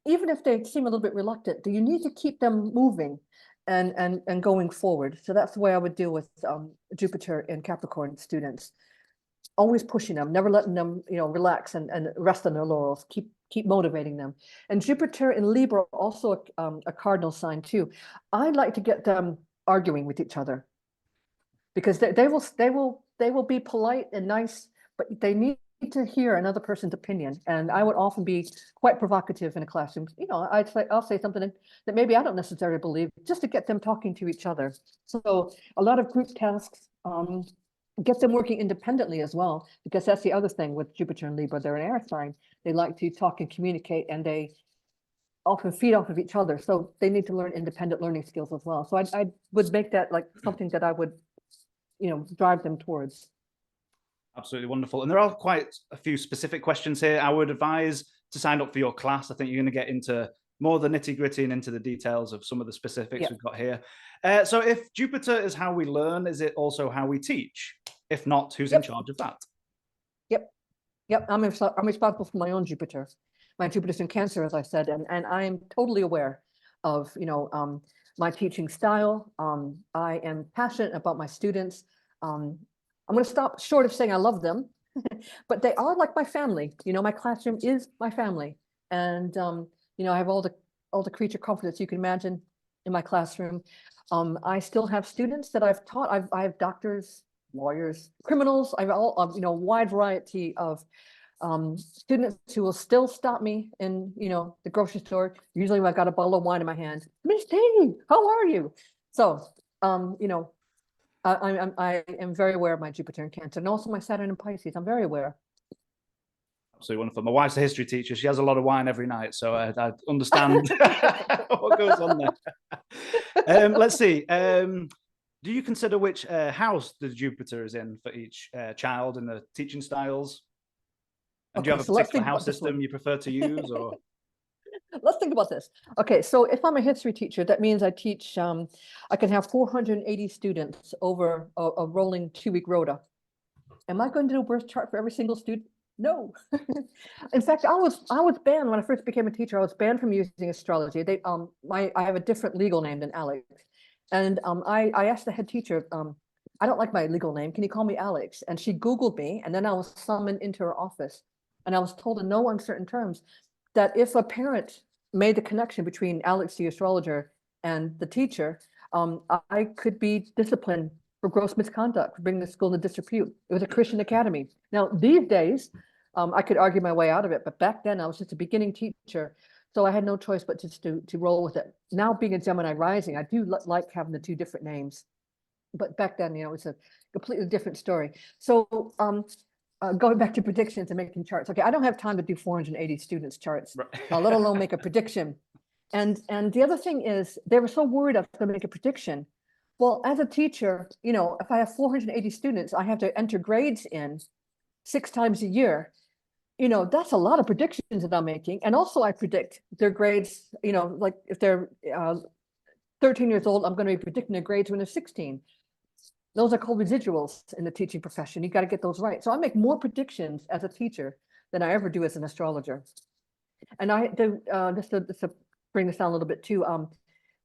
Even if they seem a little bit reluctant, you need to keep them moving and going forward. So that's the way I would deal with Jupiter in Capricorn students. Always pushing them, never letting them, relax and rest on their laurels. Keep motivating them. And Jupiter in Libra, also a cardinal sign too. I like to get them arguing with each other, because they will be polite and nice, but they need to hear another person's opinion. And I would often be quite provocative in a classroom. I'll say something that maybe I don't necessarily believe, just to get them talking to each other. So a lot of group tasks. Get them working independently as well, because that's the other thing with Jupiter and Libra. They're an air sign. They like to talk and communicate, and they often feed off of each other. So they need to learn independent learning skills as well. So I would make that like something that I would, drive them towards. Absolutely wonderful. And there are quite a few specific questions here. I would advise to sign up for your class. I think you're going to get into more the nitty gritty and into the details of some of the specifics Yeah. we've got here. So if Jupiter is how we learn, is it also how we teach? If not, who's in charge of that? Yep, I'm responsible for my own Jupiter. My Jupiter's in Cancer, as I said, and I am totally aware of, my teaching style. I am passionate about my students. I'm going to stop short of saying I love them, but they are like my family. My classroom is my family, and I have all the creature comforts you can imagine in my classroom. I still have students that I've taught. I have doctors, lawyers, criminals. I have all a wide variety of students who will still stop me in the grocery store. Usually when I've got a bottle of wine in my hand. Miss T, how are you? So I am very aware of my Jupiter in Cancer, and also my Saturn in Pisces. I'm very aware. Absolutely wonderful. My wife's a history teacher. She has a lot of wine every night, so I understand what goes on there. Let's see. Do you consider which house the Jupiter is in for each child in the teaching styles? And do you have a particular house system you prefer to use, or? Let's think about this. Okay, so if I'm a history teacher, that means I teach, I can have 480 students over a rolling 2-week rota. Am I going to do a birth chart for every single student? No. In fact, I was banned when I first became a teacher. I was banned from using astrology. I have a different legal name than Alex. And I asked the head teacher, I don't like my legal name. Can you call me Alex? And she Googled me, and then I was summoned into her office. And I was told in no uncertain terms that if a parent made the connection between Alex, the astrologer, and the teacher, I could be disciplined for gross misconduct, for bringing the school into disrepute. It was a Christian academy. Now, these days, I could argue my way out of it, but back then I was just a beginning teacher. So I had no choice but just to roll with it. Now, being a Gemini rising, I do like having the 2 different names. But back then, it's a completely different story. So going back to predictions and making charts. Okay, I don't have time to do 480 students charts, let alone make a prediction. And the other thing is, they were so worried I was going to make a prediction. Well, as a teacher, if I have 480 students, I have to enter grades in 6 times a year. That's a lot of predictions that I'm making. And also I predict their grades, like if they're 13 years old, I'm going to be predicting their grades when they're 16. Those are called residuals in the teaching profession. You got to get those right. So I make more predictions as a teacher than I ever do as an astrologer. And I do, just to bring this down a little bit too.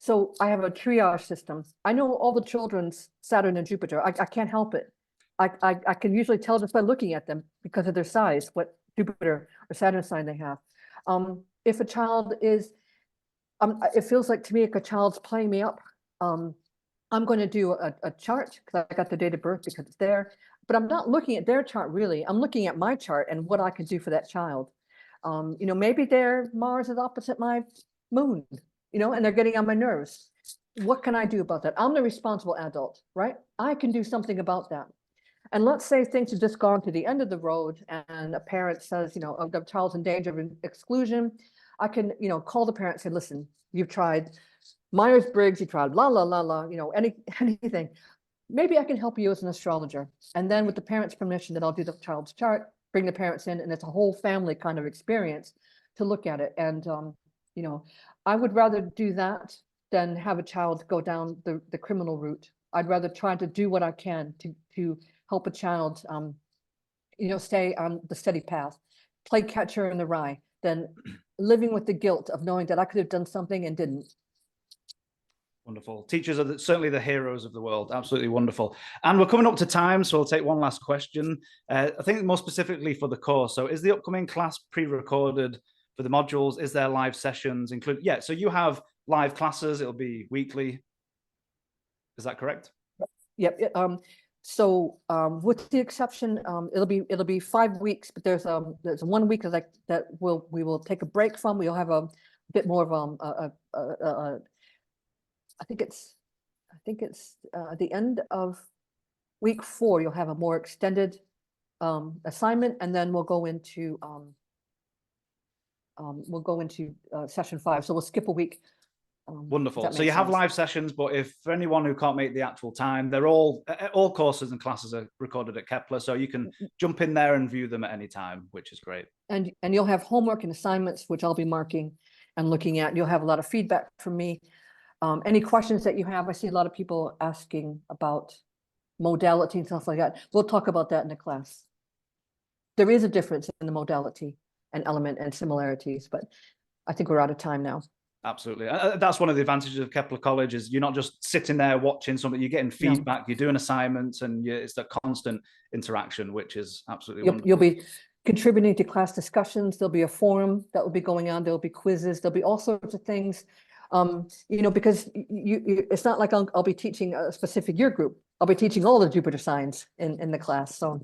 So I have a triage system. I know all the children's Saturn and Jupiter. I can't help it. I can usually tell just by looking at them because of their size, what Jupiter or Saturn sign they have. If a child is, it feels like to me like a child's playing me up. I'm going to do a chart because I got the date of birth because it's there, but I'm not looking at their chart really. I'm looking at my chart and what I can do for that child. Maybe their Mars is opposite my moon, and they're getting on my nerves. What can I do about that? I'm the responsible adult, right? I can do something about that. And let's say things have just gone to the end of the road and a parent says, the child's in danger of exclusion. I can, call the parent and say, listen, you've tried Myers-Briggs, you tried la, la, la, la, anything. Maybe I can help you as an astrologer. And then with the parent's permission, then I'll do the child's chart, bring the parents in, and it's a whole family kind of experience to look at it. And, I would rather do that than have a child go down the criminal route. I'd rather try to do what I can to help a child, stay on the steady path, play catcher in the rye, than living with the guilt of knowing that I could have done something and didn't. Wonderful. Teachers are certainly the heroes of the world. Absolutely wonderful. And we're coming up to time, so we'll take one last question. I think more specifically for the course. So is the upcoming class pre-recorded for the modules? Is there live sessions included? Yeah, so you have live classes. It'll be weekly. Is that correct? Yep. So with the exception, it'll be 5 weeks, but there's 1 week that we will take a break from. We'll have a bit more of I think it's the end of week 4. You'll have a more extended assignment, and then we'll go into session 5. So we'll skip a week. Wonderful. So you have live sessions, but if for anyone who can't make the actual time, they're all courses and classes are recorded at Kepler, so you can jump in there and view them at any time, which is great. And you'll have homework and assignments, which I'll be marking. looking at. You'll have a lot of feedback from me. Any questions that you have, I see a lot of people asking about modality and stuff like that. We'll talk about that in the class. There is a difference in the modality and element and similarities, but I think we're out of time now. Absolutely. That's one of the advantages of KeplerCollege is you're not just sitting there watching something, you're getting feedback, you're doing assignments, and it's that constant interaction, which is absolutely wonderful. You'll be contributing to class discussions. There'll be a forum that will be going on. There'll be quizzes. There'll be all sorts of things, you know, because it's not like I'll be teaching a specific year group. I'll be teaching all the Jupiter signs in the class. So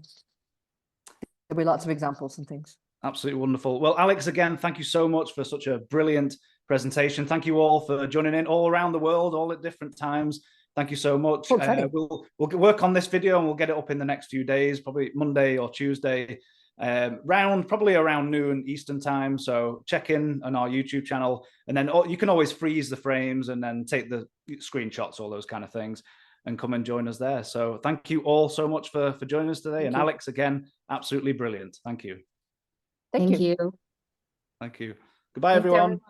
there'll be lots of examples and things. Absolutely wonderful. Well, Alex, again, thank you so much for such a brilliant presentation. Thank you all for joining in all around the world, all at different times. Thank you so much. We'll work on this video and we'll get it up in the next few days, probably Monday or Tuesday, probably around noon Eastern time. So check in on our YouTube channel, and then you can always freeze the frames and then take the screenshots, all those kind of things, and come and join us there. So thank you all so much for joining us today. And Alex, again, absolutely brilliant. Thank you. Thank you. Thank you. Goodbye, everyone.